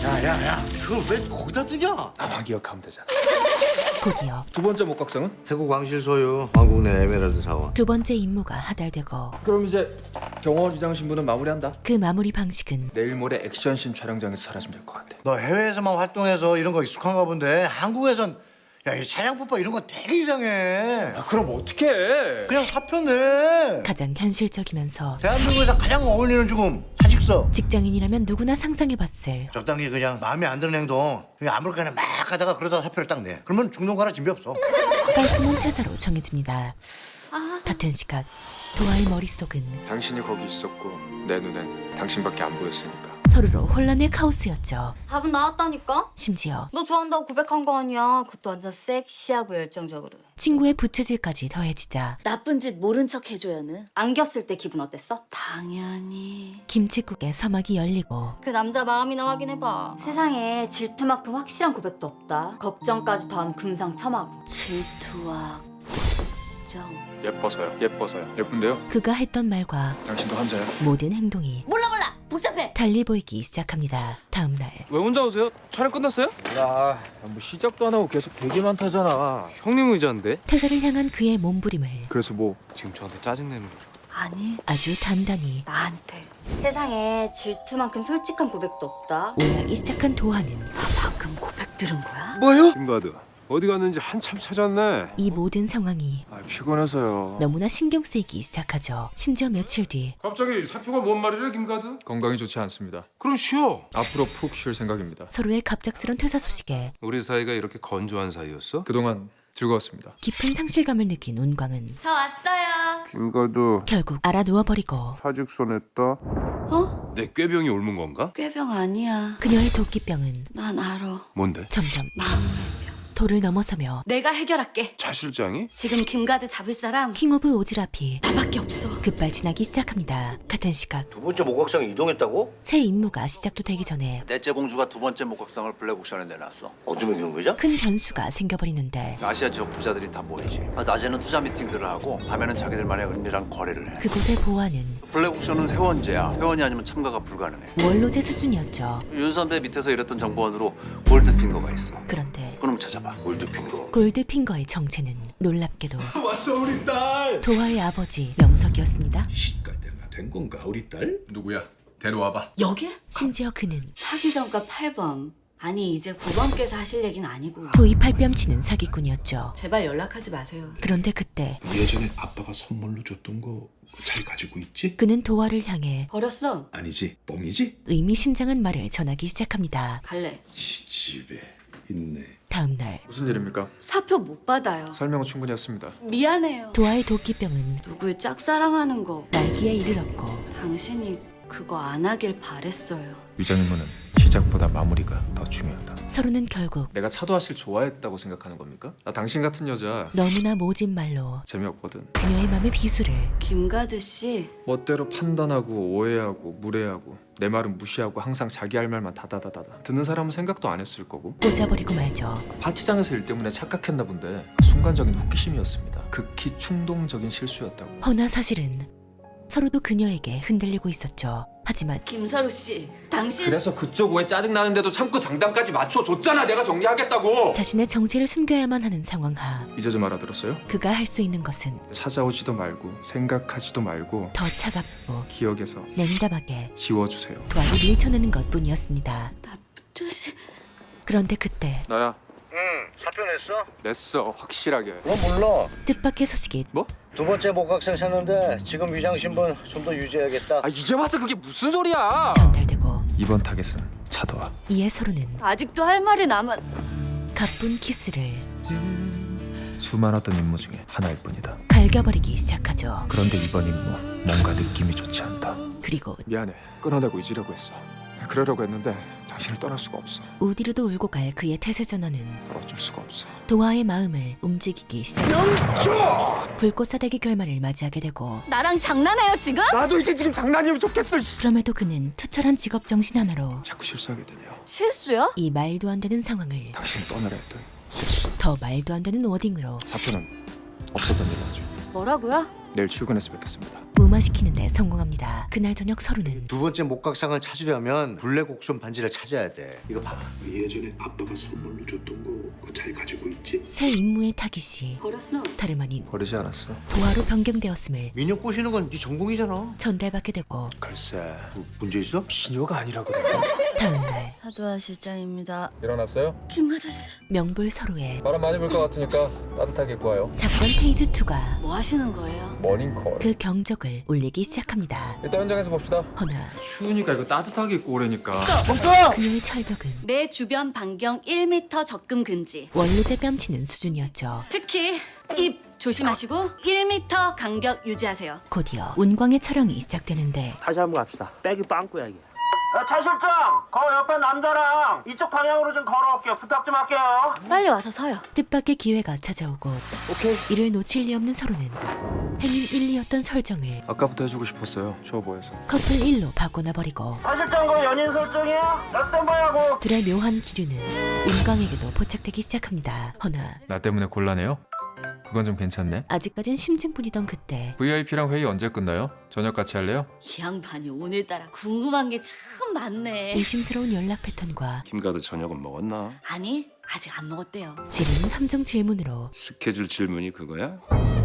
야야야, 그걸 왜 거기다 두냐? 나만 기억하면 되잖아. 곧이어 두 번째 목각상은? 태국 왕실 소유 왕국 내 에메랄드 사원. 두 번째 임무가 하달되고 그럼 이제 경호원 위장 신부는 마무리한다. 그 마무리 방식은 내일 모레 액션씬 촬영장에서 사라지면 될 것 같아. 너 해외에서만 활동해서 이런 거 익숙한가 본데 한국에선 야, 이 차량폭파 이런 거 되게 이상해. 그럼 어떡해? 그냥 사표 내. 가장 현실적이면서 대한민국에서 가장 어울리는 죽음 사직서. 직장인이라면 누구나 상상해봤을 적당히 그냥 마음에 안 드는 행동 그냥 아무렇게나 막 하다가 그러다 사표를 딱 내. 그러면 중동 가라 진비 없어. 깔끔한 퇴사로 정해집니다. 같은 시각 도아의 머릿속은 당신이 거기 있었고 내 눈엔 당신밖에 안 보였으니까. 서로로 혼란의 카오스였죠. 답은 나왔다니까? 심지어 너 좋아한다고 고백한 거 아니야. 그것도 완전 섹시하고 열정적으로. 친구의 부채질까지 더해지자 나쁜 짓 모른 척 해줘요는. 안겼을 때 기분 어땠어? 당연히. 김칫국의 서막이 열리고 그 남자 마음이나 확인해봐. 세상에 질투만큼 확실한 고백도 없다. 걱정까지 더한 금상첨화고. 질투와 걱정. 예뻐서요. 예쁜데요? 그가 했던 말과 당신도 환자야? 모든 행동이 몰라 복잡해. 달리 보이기 시작합니다. 다음 날 왜 혼자 오세요? 촬영 끝났어요? 야, 뭐 시작도 안 하고 계속 되기만 타잖아. 형님 의자인데? 퇴사를 향한 그의 몸부림을 그래서 뭐 지금 저한테 짜증내는 거. 아니 아주 단단히 나한테. 세상에 질투만큼 솔직한 고백도 없다. 오해하기 시작한 도하는 나 방금 고백 들은 거야? 뭐요? 김가드 어디 갔는지 한참 찾았네. 이 모든 상황이 피곤해서요. 너무나 신경 쓰이기 시작하죠. 심지어 며칠 뒤 갑자기 사표가 뭔 말이래 김가드? 건강이 좋지 않습니다. 그럼 쉬어. 앞으로 푹 쉴 생각입니다. 서로의 갑작스런 퇴사 소식에 우리 사이가 이렇게 건조한 사이였어? 그동안 즐거웠습니다. 깊은 상실감을 느낀 운광은 저 왔어요. 김가드 결국 알아누워버리고 사직서 냈다. 어? 내 꾀병이 옮은 건가? 꾀병 아니야. 그녀의 도끼병은 난 알아. 뭔데? 점점 마음의 도를 넘어서며 내가 해결할게. 차 실장이? 지금 김가드 잡을 사람 킹 오브 오즈라피 나밖에 없어. 급발진하기 시작합니다. 같은 시각 두 번째 목각상 이동했다고? 새 임무가 시작도 되기 전에 넷째 공주가 두 번째 목각상을 블랙 옥션에 내놨어. 어둠의 경비자? 큰 변수가 생겨버리는데 아시아 지역 부자들이 다 모이지. 낮에는 투자 미팅들을 하고 밤에는 자기들만의 은밀한 거래를 해. 그곳의 보안은 블랙 옥션은 회원제야. 회원이 아니면 참가가 불가능해. 원로제 수준이었죠. 윤 선배 밑에서 일했던 정보원으로 골드핑거가 있어. 그런데 그럼 찾아봐. 골드핑거. 골드핑거의 정체는 놀랍게도 왔어 우리 딸. 도화의 아버지 명석이었습니다. 시집갈 때가 된 건가 우리 딸? 누구야? 데려와봐. 여길? 심지어 그는 사기 전과 8번. 아니 이제 9번께서 하실 얘기는 아니고. 소위 팔뺨치는 사기꾼이었죠. 제발 연락하지 마세요. 그런데 그때 예전에 아빠가 선물로 줬던 거 잘 가지고 있지? 그는 도화를 향해 버렸어. 아니지 뻥이지? 의미심장한 말을 전하기 시작합니다. 갈래. 집에 있네. 다음 날 무슨 일입니까? 사표 못 받아요. 설명은 충분히 했습니다. 미안해요. 도화의 도끼병은 누굴 짝사랑하는 거 날기에 이르렀고 당신이 그거 안 하길 바랬어요. 위장 임무는 시작보다 마무리가 더 중요하다. 서로는 결국 내가 차도아 씨를 좋아했다고 생각하는 겁니까? 나 당신 같은 여자 너무나 모진 말로 재미없거든. 그녀의 맘의 비수를 김가드 씨. 멋대로 판단하고 오해하고 무례하고 내 말은 무시하고 항상 자기 할 말만 다다다다다 듣는 사람은 생각도 안 했을 거고. 꽂아버리고 말죠. 파티장에서 일 때문에 착각했나 본데 순간적인 호기심이었습니다. 극히 충동적인 실수였다고. 허나 사실은 서로도 그녀에게 흔들리고 있었죠. 하지만 김서루 씨, 당신 그래서 그쪽 오해 짜증나는데도 참고 장단까지 맞춰줬잖아. 내가 정리하겠다고. 자신의 정체를 숨겨야만 하는 상황하 이제 좀 알아들었어요? 그가 할 수 있는 것은 찾아오지도 말고 생각하지도 말고 더 차갑고 기억에서 냉담하게 지워주세요. 도화를 밀쳐내는 것뿐이었습니다. 나쁜 자식. 그런데 그때 나야. 응 사표 냈어? 냈어, 확실하게. 그건 몰라. 뜻밖의 소식이 뭐? 두 번째 목각상 찾는데 지금 위장 신분 좀 더 유지해야겠다. 이제 와서 그게 무슨 소리야? 전달되고 이번 타겟은 차도와. 이에 서로는 아직도 할 말이 남아. 가쁜 키스를 수많았던 임무 중에 하나일 뿐이다. 갈겨버리기 시작하죠. 그런데 이번 임무 뭔가 느낌이 좋지 않다. 그리고 미안해, 끊어내고 잊으려고 했어. 그러려고 했는데 당신을 떠날 수가 없어. 우디로도 울고 갈 그의 태세 전원은 어쩔 수가 없어. 도화의 마음을 움직이기 시작합니다. 불꽃사대기 결말을 맞이하게 되고 나랑 장난해요 지금? 나도 이게 지금 장난이면 좋겠어. 그럼에도 그는 투철한 직업 정신 하나로 자꾸 실수하게 되네요. 실수요? 이 말도 안 되는 상황을 당신을 떠나려 했던 실수. 더 말도 안 되는 워딩으로 사표는 없었던 일로 하죠. 뭐라고요? 내일 출근해서 뵙겠습니다. 무마시키는데 성공합니다. 그날 저녁 서로는 두 번째 목각상을 찾으려면 블랙 옥션 반지를 찾아야 돼. 이거 봐. 예전에 아빠가 선물로 줬던 거 그거 잘 가지고 있지? 새 임무의 타깃이 버렸어. 다름 아닌 버리지 않았어. 도화로 변경되었음을 민혁 꼬시는 건 네 전공이잖아. 전달받게 되고 글쎄, 문제 있어? 비녀가 아니라고. 다음날 사도하 실장입니다. 일어났어요? 김가자 씨. 명불 서로의 바람 많이 불 것 같으니까 따뜻하게 입고 와요. 작전 페이즈 2가 뭐 하시는 거예요? 머닝콜. 그 경적을 울리기 시작합니다. 일단 현장에서 봅시다. 허나 추우니까 이거 따뜻하게 입고 오래니까. 그의 철벽은 내 주변 반경 1m 접근 금지. 원로제 뺨치는 수준이었죠. 특히 입 조심하시고 1m 간격 유지하세요. 곧이어 운광의 촬영이 시작되는데 다시 한번 갑시다. 백이 빵꾸야 이게. 차 실장, 거 옆에 남자랑 이쪽 방향으로 좀 걸어올게요. 부탁 좀 할게요. 빨리 와서 서요. 뜻밖의 기회가 찾아오고 오케이. 이를 놓칠 리 없는 서로는 행인 1리였던 설정을 아까부터 해주고 싶었어요. 추워 보여서. 커플 1로 바꿔놔버리고 차 실장 거 연인 설정이야? 나 스탠바이하고. 둘의 묘한 기류는 운광에게도 포착되기 시작합니다. 허나 나 때문에 곤란해요? 그건 좀 괜찮네. 아직까진 심증뿐이던 그때 VIP랑 회의 언제 끝나요? 저녁 같이 할래요? 이 양반이 오늘따라 궁금한 게 참 많네. 의심스러운 연락 패턴과 김가도 저녁은 먹었나? 아니 아직 안 먹었대요. 지르는 함정 질문으로 스케줄 질문이 그거야?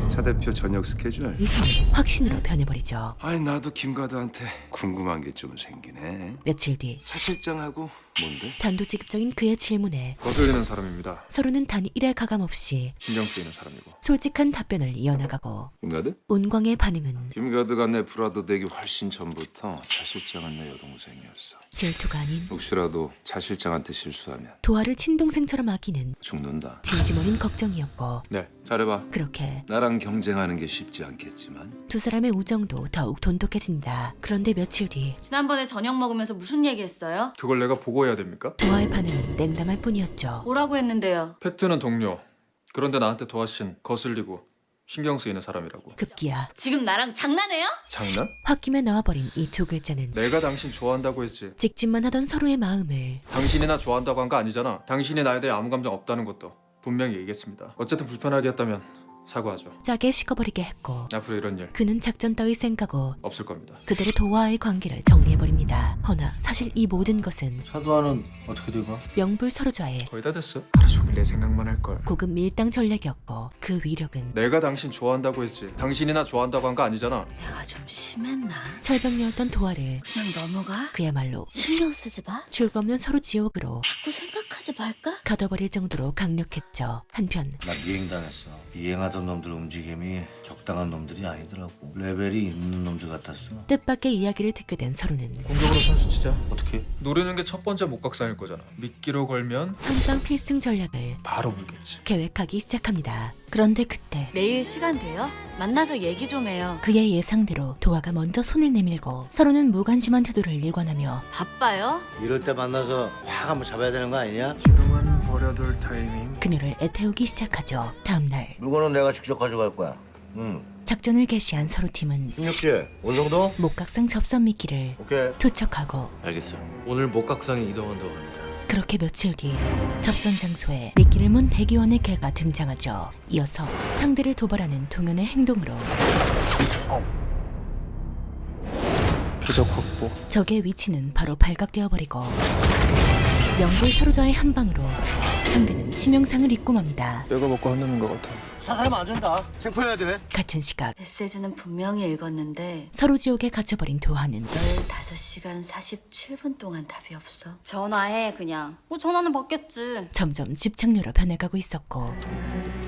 차 대표 저녁 스케줄? 의심은 확신으로 변해버리죠. 아니 나도 김가도한테 궁금한 게 좀 생기네. 며칠 뒤 차 실장하고 뭔데? 단도직입적인 그의 질문에 거슬리는 사람입니다. 서로는 단 일의 가감 없이 신경 쓰이는 사람이고. 솔직한 답변을 이어나가고 김가도? 운광의 반응은 김가도가 내 브라더 되기 훨씬 전부터 차 실장은 내 여동생이었어. 질투가 아닌 혹시라도 차 실장한테 실수하면 도화를 친동생처럼 아끼는 죽는다. 진심 어린 걱정이었고 네. 잘해봐. 그렇게 나랑 경쟁하는 게 쉽지 않겠지만 두 사람의 우정도 더욱 돈독해진다. 그런데 며칠 뒤 지난번에 저녁 먹으면서 무슨 얘기했어요? 그걸 내가 보고해야 됩니까? 도화의 반응은 냉담할 뿐이었죠. 뭐라고 했는데요? 팩트는 동료. 그런데 나한테 도화 씨는 거슬리고 신경 쓰이는 사람이라고. 급기야 지금 나랑 장난해요? 장난? 홧김에 나와버린 이 두 글자는 내가 당신 좋아한다고 했지. 찍짓만 하던 서로의 마음을 당신이 나 좋아한다고 한 거 아니잖아. 당신이 나에 대해 아무 감정 없다는 것도 분명히 얘기했습니다. 어쨌든 불편하게 했다면 사과하죠. 짜게 식어버리게 했고 앞으로 이런 일 그는 작전 따위 생각고 없을 겁니다. 그대로 도화와의 관계를 정리해버립니다. 허나 사실 이 모든 것은 사도하는 어떻게 되고? 명불 서로좌의 거의 다 됐어. 하루 종일 내 생각만 할 걸. 고급 밀당 전략이었고 그 위력은 내가 당신 좋아한다고 했지. 당신이 나 좋아한다고 한 거 아니잖아. 내가 좀 심했나? 철벽녀였던 도화를 그냥 넘어가? 그야말로 신경 쓰지 마? 출구 없는 서로 지옥으로 자꾸 생각하지 말까? 가둬버릴 정도로 강력했죠. 한편 나 미행당했어. 미행하던 놈들 움직임이 적당한 놈들이 아니더라고. 레벨이 있는 놈들 같았어. 뜻밖의 이야기를 듣게 된 서로는 공격으로 선수 치자. 어떻게? 노리는 게 첫 번째 목각상일 거잖아. 미끼로 걸면 선빵 필승 전략을 바로 물겠지. 계획하기 시작합니다. 그런데 그때 내일 시간 돼요? 만나서 얘기 좀 해요. 그의 예상대로 도화가 먼저 손을 내밀고 서로는 무관심한 태도를 일관하며 바빠요? 이럴 때 만나서 확 한번 잡아야 되는 거 아니냐? 지금은 버려둘 타이밍. 그녀를 애태우기 시작하죠. 다음날 물건은 내가 직접 가져갈 거야. 응. 작전을 개시한 서로 팀은 16개. 어느 정도? 목각상 접선 미끼를 오케이. 투척하고 알겠어요. 오늘 목각상에 이동한다고 합니다. 그렇게 며칠 뒤 접선 장소에 미끼를 문 대기원의 개가 등장하죠. 이어서 상대를 도발하는 동현의 행동으로 부적 확보. 적의 위치는 바로 발각되어 버리고 명불 서로자의 한 방으로 상대는 치명상을 입고 맙니다. 내가 먹고 한다는 것 같아. 사살하면 안 된다. 체포해야 돼. 같은 시각 메시지는 분명히 읽었는데 서로 지옥에 갇혀버린 도하는 15시간 47분 동안 답이 없어. 전화해 그냥. 뭐 전화는 받겠지. 점점 집착류로 변해가고 있었고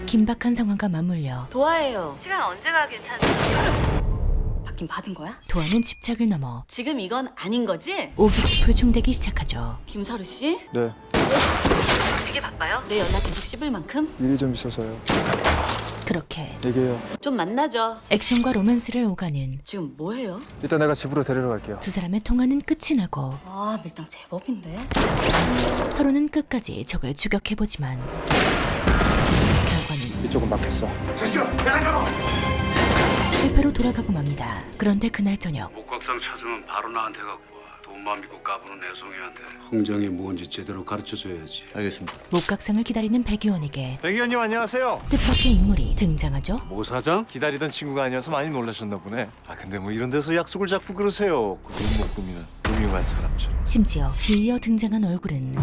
긴박한 상황과 맞물려 도와해요. 시간 언제가 괜찮은지. 받긴 받은 거야? 도하는 집착을 넘어 지금 이건 아닌 거지? 오기급을 중대기 시작하죠. 김서루 씨? 네. 되게 바빠요? 내 연락 계속 씹을 만큼? 일이 좀 있어서요. 그렇게 얘기해요. 좀 만나죠. 액션과 로맨스를 오가는 지금 뭐해요? 일단 내가 집으로 데리러 갈게요. 두 사람의 통화는 끝이 나고 아 밀당 제법인데. 서로는 끝까지 적을 추격해보지만 결과는 이쪽은 막혔어. 실패로 돌아가고 맙니다. 그런데 그날 저녁 목각상 찾으면 바로 나한테 갖고 와. 돈만 믿고 까부는 애송이한테 흥정이 뭔지 제대로 가르쳐줘야지. 알겠습니다. 목각상을 기다리는 백의원에게 백 의원님 안녕하세요. 뜻밖의 인물이 등장하죠. 모 사장? 기다리던 친구가 아니어서 많이 놀라셨나 보네. 아 근데 뭐 이런 데서 약속을 잡고 그러세요. 그 눈목금이는 음흉한 사람처럼. 심지어 뒤이어 등장한 얼굴은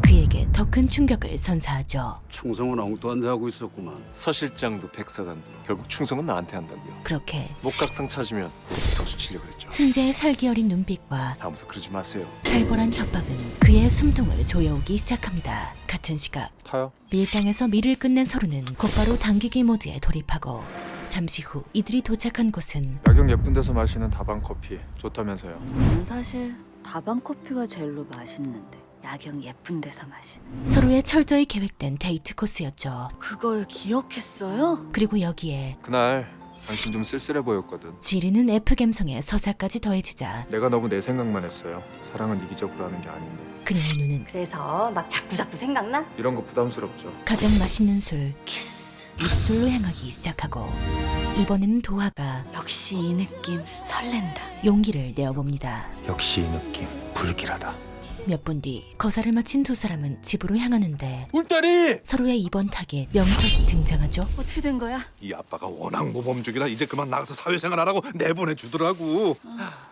그에게 더 큰 충격을 선사하죠. 충성은 엉뚱한 데 하고 있었구만. 서 실장도 백사단도 결국 충성은 나한테 한다고요. 그렇게 목각상 찾으면 덕수 치려고 했죠. 승재의 살기 어린 눈빛과 다음부터 그러지 마세요. 살벌한 협박은 그의 숨통을 조여오기 시작합니다. 같은 시각 가요. 밀당에서 밀을 끝낸 서로는 곧바로 당기기 모드에 돌입하고 잠시 후 이들이 도착한 곳은 야경 예쁜 데서 마시는 다방 커피 좋다면서요. 저는 사실 다방 커피가 제일로 맛있는데 야경 예쁜 데서 마시는. 서로의 철저히 계획된 데이트 코스였죠. 그걸 기억했어요? 그리고 여기에 그날 당신 좀 쓸쓸해 보였거든. 지리는 F 감성의 서사까지 더해지자 내가 너무 내 생각만 했어요. 사랑은 이기적으로 하는 게 아닌데. 그녀의 눈은 그래서 막 자꾸 생각나? 이런 거 부담스럽죠. 가장 맛있는 술 키스 입술로 향하기 시작하고 이번에는 도하가 역시 이 느낌 설렌다. 용기를 내어봅니다. 역시 이 느낌 불길하다. 몇 분 뒤 거사를 마친 두 사람은 집으로 향하는데 울다리! 서로의 이번 타겟 명석이 등장하죠. 어떻게 된 거야? 이 아빠가 워낙 모범적이라 이제 그만 나가서 사회생활 하라고 내보내주더라고.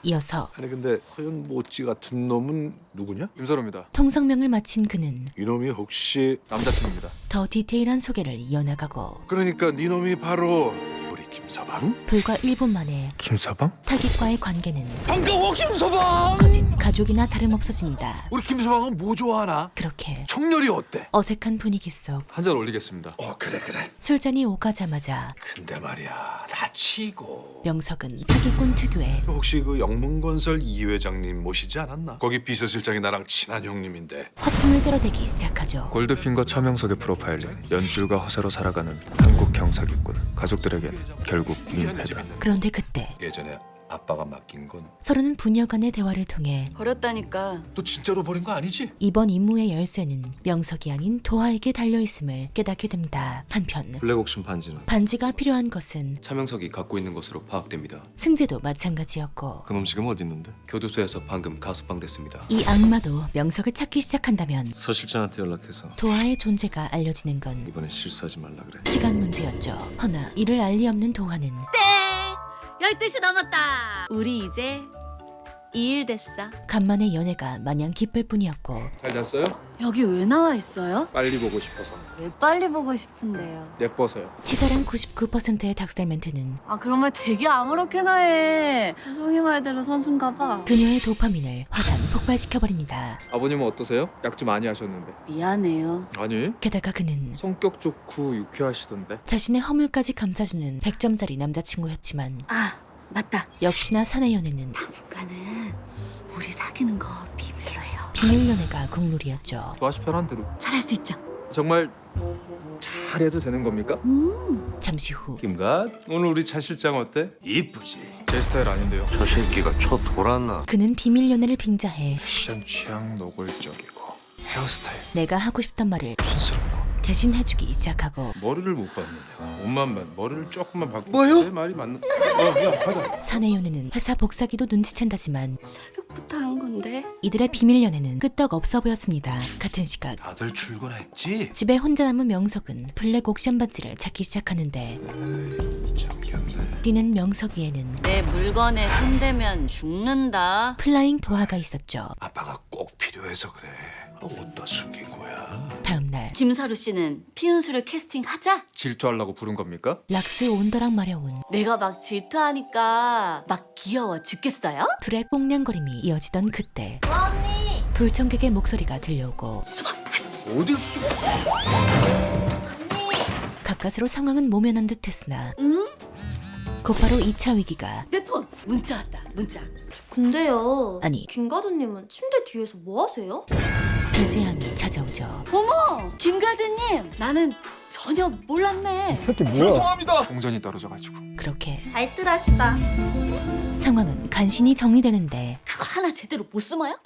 이어서 아니 근데 허연 모찌 같은 놈은 누구냐? 김서루입니다. 통성명을 마친 그는 이놈이 혹시 남자친구입니다. 더 디테일한 소개를 이어나가고 그러니까 니놈이 바로 우리 김서방? 불과 1분 만에 김서방? 타깃과의 관계는 반가워 김서방! 거진 가족이나 다름없어집니다. 우리 김서방은 뭐 좋아하나? 그렇게 청렬이 어때? 어색한 분위기 속 한 잔 올리겠습니다. 그래 술잔이 오가자마자 근데 말이야 다치고 명석은 사기꾼 특유의 혹시 그 영문건설 이 회장님 모시지 않았나? 거기 비서실장이 나랑 친한 형님인데 허풍을 떨어대기 시작하죠. 골드핑거 차명석의 프로파일링. 연줄과 허세로 살아가는 한국형 사기꾼. 가족들에겐 결국 민폐다. 그런데 그때 예전에 아빠가 맡긴 건 서로는 부녀 간의 대화를 통해 버렸다니까. 너 진짜로 버린 거 아니지? 이번 임무의 열쇠는 명석이 아닌 도하에게 달려있음을 깨닫게 됩니다. 한편 블랙옥션 반지는 반지가 필요한 것은 차명석이 갖고 있는 것으로 파악됩니다. 승재도 마찬가지였고 그놈 지금 어디 있는데? 교도소에서 방금 가석방됐습니다. 이 악마도 명석을 찾기 시작한다면 서 실장한테 연락해서 도하의 존재가 알려지는 건 이번엔 실수하지 말라 그래. 시간 문제였죠. 허나 이를 알 리 없는 도하는 12시 넘었다. 우리 이제 2일 됐어. 간만에 연애가 마냥 기쁠 뿐이었고 잘 잤어요? 여기 왜 나와 있어요? 빨리 보고 싶어서. 왜 빨리 보고 싶은데요? 예뻐서요. 치사랑 99%의 닭살 멘트는 아 그런 말 되게 아무렇게나 해. 혜성이 말대로 선수인가 봐. 그녀의 도파민을 화산 폭발시켜버립니다. 아버님은 어떠세요? 약 좀 많이 하셨는데. 미안해요. 아니. 게다가 그는 성격 좋고 유쾌하시던데. 자신의 허물까지 감싸주는 100점짜리 남자친구였지만 아 맞다. 역시나 사내 연애는 당분간은 우리 사귀는 거 비밀로 해요. 비밀 연애가 국룰이었죠. 도하시 편한 대로. 잘할 수 있죠. 정말 잘해도 되는 겁니까? 잠시 후 김갓 오늘 우리 차 실장 어때? 이쁘지? 제 스타일 아닌데요. 저 새끼가 쳐 돌았나? 그는 비밀 연애를 빙자해 패션 취향 노골적이고 헤어스타일 내가 하고 싶던 말을 촌스럽고 대신 해주기 시작하고 머리를 못 봤느냐? 옷만 봐. 머리를 조금만 바꾸고 뭐요? 내 말이 맞는. 야 가자. 사내 연애는 회사 복사기도 눈치챈다지만 새벽부터 한 건데. 싶은데. 이들의 비밀 연애는 끄떡 없어 보였습니다. 같은 시각 다들 출근했지? 집에 혼자 남은 명석은 블랙 옥션 반지를 찾기 시작하는데 뛰는 명석 위에는 내 물건에 손대면 죽는다. 플라잉 도화가 있었죠. 아빠가 꼭 필요해서 그래. 어디다 숨긴 거야? 다음날 김사루 씨는 피은수를 캐스팅하자. 질투하려고 부른 겁니까? 락스 온더락 마려운 내가 막 질투하니까 막 귀여워 죽겠어요? 둘의 꽁냥거림이 이어지던 그때 언니! 불청객의 목소리가 들려오고 어딜 숨어? 가까스로 상황은 모면한 듯했으나 곧바로 2차 위기가 내 폰 문자 왔다. 문자. 근데요. 아니 김가두님은 침대 뒤에서 뭐 하세요? 대재앙이 찾아오죠. 어머 김가드님 나는 전혀 몰랐네. 죄송합니다. 동전이 떨어져가지고. 그렇게 알뜰하시다. 상황은 간신히 정리되는데 그걸 하나 제대로 못 숨어요?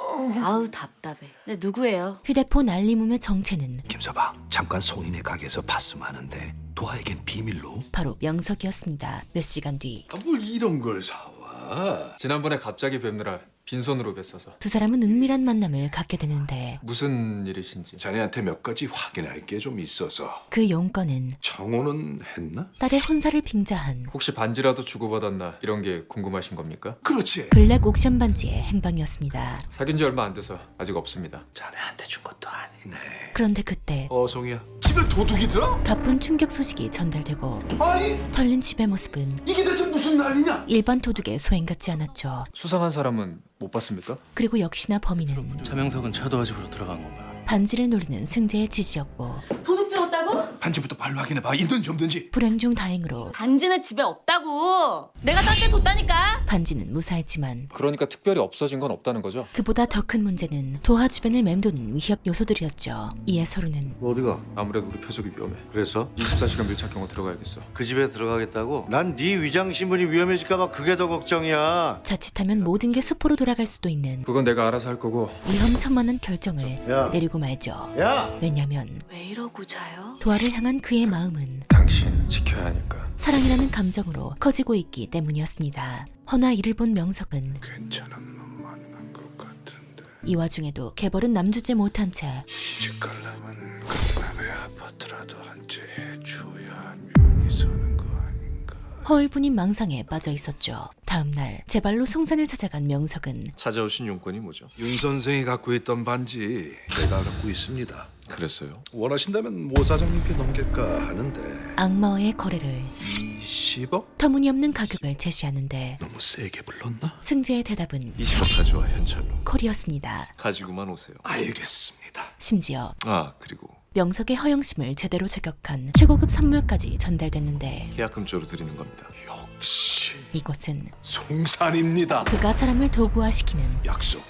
아우 답답해. 네, 누구예요? 휴대폰 알림음의 정체는 김서방, 잠깐 송이네 가게에서 봤음 하는데 도아에겐 비밀로. 바로 명석이었습니다. 몇 시간 뒤 뭘 이런 걸 사와? 지난번에 갑자기 뵙느라 빈손으로 뵀어서. 두 사람은 은밀한 만남을 갖게 되는데 무슨 일이신지. 자네한테 몇 가지 확인할 게 좀 있어서. 그 용건은 청혼은 했나? 딸의 혼사를 빙자한 혹시 반지라도 주고받았나 이런 게 궁금하신 겁니까? 그렇지. 블랙 옥션 반지의 행방이었습니다. 사귄 지 얼마 안 돼서 아직 없습니다. 자네한테 준 것도 아니네. 그런데 그때 송이야. 집에 도둑이 들어? 가쁜 충격 소식이 전달되고 아니, 털린 집의 모습은 이게 대체 무슨 난리냐? 일반 도둑의 소행 같지 않았죠. 수상한 사람은 못 봤습니까? 그리고 역시나 범인은 차명석은 차도화 집으로 들어간 건가? 반지를 노리는 승재의 지시였고 도둑 들었다고? 반지부터 발로 확인해봐. 있는지 없는지. 불행 중 다행으로 반지는 집에 없다고. 내가 딴 데 뒀다니까. 반지는 무사했지만 그러니까 특별히 없어진 건 없다는 거죠? 그보다 더 큰 문제는 도하 주변을 맴도는 위협 요소들이었죠. 이에 서로는 어디가? 아무래도 우리 표적이 위험해. 그래서? 24시간 밀착 경호 들어가야겠어. 그 집에 들어가겠다고? 난 네 위장 신분이 위험해질까봐 그게 더 걱정이야. 자칫하면 모든 게 수포로 돌아갈 수도 있는 그건 내가 알아서 할 거고. 위험천만한 결정을 야. 내리고 말죠. 야! 왜냐면 왜 이러고 자요? 도하를 향한 그의 마음은 당신 지켜야 하니까. 사랑이라는 감정으로 커지고 있기 때문이었습니다. 허나 이를 본 명석은 괜찮은 놈 만난 것 같은데. 이 와중에도 개벌은 남주지 못한 채 시집 가려면 강남의 아파트라도 한 채 해줘야 면이 서는 거 아닌가. 허울뿐인 망상에 빠져 있었죠. 다음 날 제 발로 송산을 찾아간 명석은 찾아오신 용건이 뭐죠? 윤 선생이 갖고 있던 반지 내가 갖고 있습니다. 그랬어요? 원하신다면 모 사장님께 넘길까 하는데. 악마와의 거래를 20억? 터무니없는 가격을 제시하는데 너무 세게 불렀나? 승재의 대답은 20억 가져와 현찰로. 콜이었습니다. 가지고만 오세요. 알겠습니다. 심지어 그리고 명석의 허영심을 제대로 저격한 최고급 선물까지 전달됐는데 계약금 쪽으로 드리는 겁니다. 역시 이곳은 송산입니다. 그가 사람을 도구화시키는 약속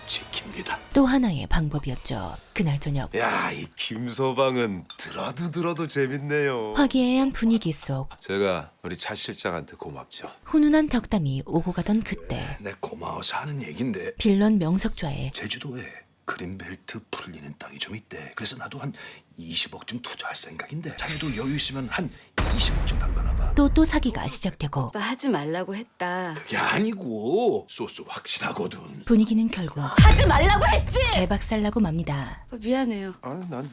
지킵니다. 또 하나의 방법이었죠. 그날 저녁 야, 이 김서방은 들어도 재밌네요. 화기애애한 분위기 속 제가 우리 차 실장한테 고맙죠. 훈훈한 덕담이 오고 가던 그때 내 고마워서 하는 얘긴데 빌런 명석좌에 제주도에 그린벨트 풀리는 땅이 좀 있대. 그래서 나도 한 20억쯤 투자할 생각인데 자네도 여유 있으면 한 20억쯤 담가놔봐. 또 사기가 시작되고 오빠 하지 말라고 했다. 그게 아니고 소스 확실하거든. 분위기는 결국 하지 말라고 했지. 개박살나고 맙니다. 오빠 미안해요. 난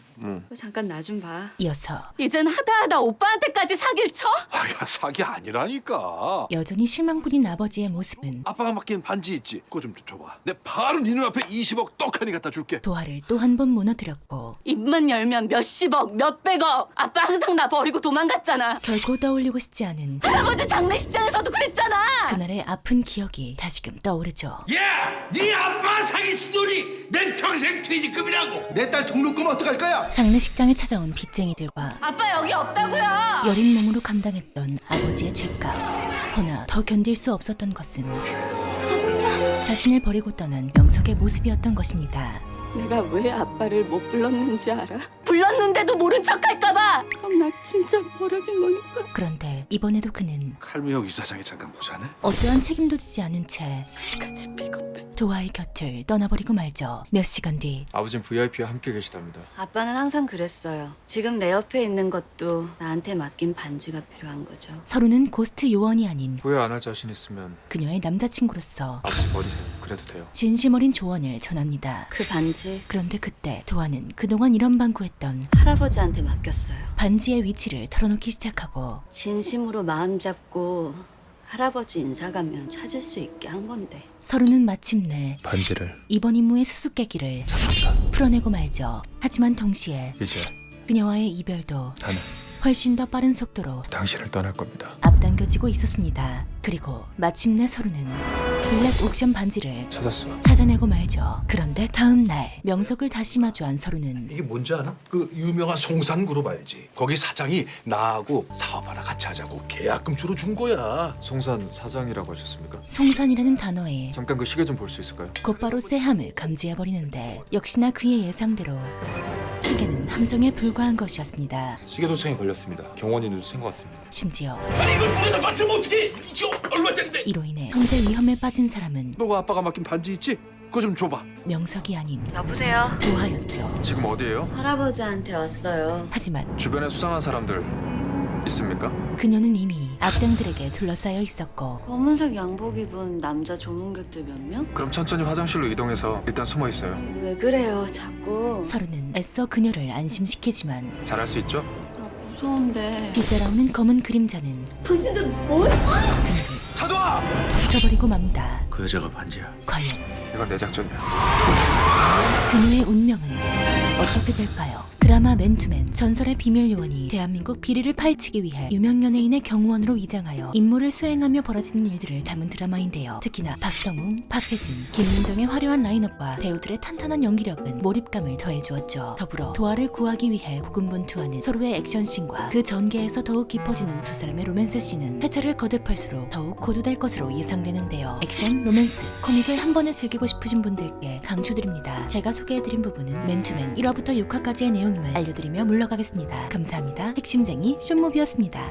잠깐 나 좀 봐. 이어서 이젠 하다 오빠한테까지 사기를 쳐? 야, 사기 아니라니까. 여전히 실망뿐인 아버지의 모습은 아빠가 맡긴 반지 있지? 그거 좀 줘봐. 내 바로 네 눈앞에 20억 떡하니 갖다 줄게. 도화를 또 한 번 무너뜨렸고 입만 열면 몇십억 몇백억. 아빠 항상 나 버리고 도망갔잖아. 결코 떠올리고 싶지 않은 할아버지 장례식장에서도 그랬잖아. 그날의 아픈 기억이 다시금 떠오르죠. 야! 네 아빠 사기친 돈이 내 평생 퇴직금이라고. 내 딸 등록금 어떡할 거야? 장례식장에 찾아온 빚쟁이들과 아빠 여기 없다고요. 여린 몸으로 감당했던 아버지의 죄값. 허나 더 견딜 수 없었던 것은 자신을 버리고 떠난 명석의 모습이었던 것입니다. 내가 왜 아빠를 못 불렀는지 알아? 불렀는데도 모른 척 할까봐! 그럼 나 진짜 버려진 거니까. 그런데 이번에도 그는 칼미혁 이사장이 잠깐 보자네. 어떠한 책임도 지지 않은 채 같이 비겁해. 도화의 곁을 떠나버리고 말죠. 몇 시간 뒤 아버진 VIP와 함께 계시답니다. 아빠는 항상 그랬어요. 지금 내 옆에 있는 것도 나한테 맡긴 반지가 필요한 거죠. 서로는 고스트 요원이 아닌 후회 안 할 자신 있으면 그녀의 남자친구로서 아버지 버리세요. 그래도 돼요. 진심 어린 조언을 전합니다. 그 반지 그런데 그때 도화는 그동안 이런 방구했던 할아버지한테 맡겼어요. 반지의 위치를 털어놓기 시작하고 진심으로 마음 잡고 할아버지 인사 가면 찾을 수 있게 한 건데. 서로는 마침내 반지를 이번 임무의 수수께끼를 풀어내고 말죠. 하지만 동시에 이제 그녀와의 이별도 나는 훨씬 더 빠른 속도로 당신을 떠날 겁니다. 앞당겨지고 있었습니다. 그리고 마침내 서로는 블랙 옥션 반지를 찾았어. 찾아내고 말죠. 그런데 다음 날 명석을 다시 마주한 서로는 이게 뭔지 아나? 그 유명한 송산그룹 알지? 거기 사장이 나하고 사업 하나 같이 하자고 계약금 주로 준 거야. 송산 사장이라고 하셨습니까? 송산이라는 단어에 잠깐 그 시계 좀 볼 수 있을까요? 곧바로 쎄함을 감지해버리는데 역시나 그의 예상대로 시계는 함정에 불과한 것이었습니다. 시계 도청에 걸렸습니다. 경원이 눈치챈 것 같습니다. 심지어 아니 이걸 물에다 맞추면 어떡해? 이게 얼마짜린데? 이로 인해 형제 위험에 빠진 사람은 너가 아빠가 맡긴 반지 있지? 그거 좀 줘봐. 명석이 아닌 여보세요? 도화였죠. 지금 어디예요? 할아버지한테 왔어요. 하지만 주변에 수상한 사람들 있습니까? 그녀는 이미 악당들에게 둘러싸여 있었고 검은색 양복 입은 남자 조문객들 몇 명? 그럼 천천히 화장실로 이동해서 일단 숨어 있어요. 왜 그래요 자꾸. 서로는 애써 그녀를 안심시키지만 잘할 수 있죠? 무서운데. 뒤따라오는 검은 그림자는 당신들 뭘? 차도아! 덮쳐버리고 맙니다. 그 여자가 반지야. 과연 이건 내 작전이야. 그녀의 운명은 어떻게 될까요? 드라마 맨투맨 전설의 비밀 요원이 대한민국 비리를 파헤치기 위해 유명 연예인의 경호원으로 위장하여 임무를 수행하며 벌어지는 일들을 담은 드라마인데요. 특히나 박성웅, 박혜진, 김민정의 화려한 라인업과 배우들의 탄탄한 연기력은 몰입감을 더해주었죠. 더불어 도화를 구하기 위해 고군분투하는 서로의 액션씬과 그 전개에서 더욱 깊어지는 두 사람의 로맨스씬은 회차를 거듭할수록 더욱 고조될 것으로 예상되는데요. 액션, 로맨스, 코믹을 한 번에 즐기고 싶으신 분들께 강추드립니다. 제가 소개해드린 부분은 맨투맨 1화부터 6화까지의 내용임을 알려드리며 물러가겠습니다. 감사합니다. 핵심쟁이 쇼무비였습니다.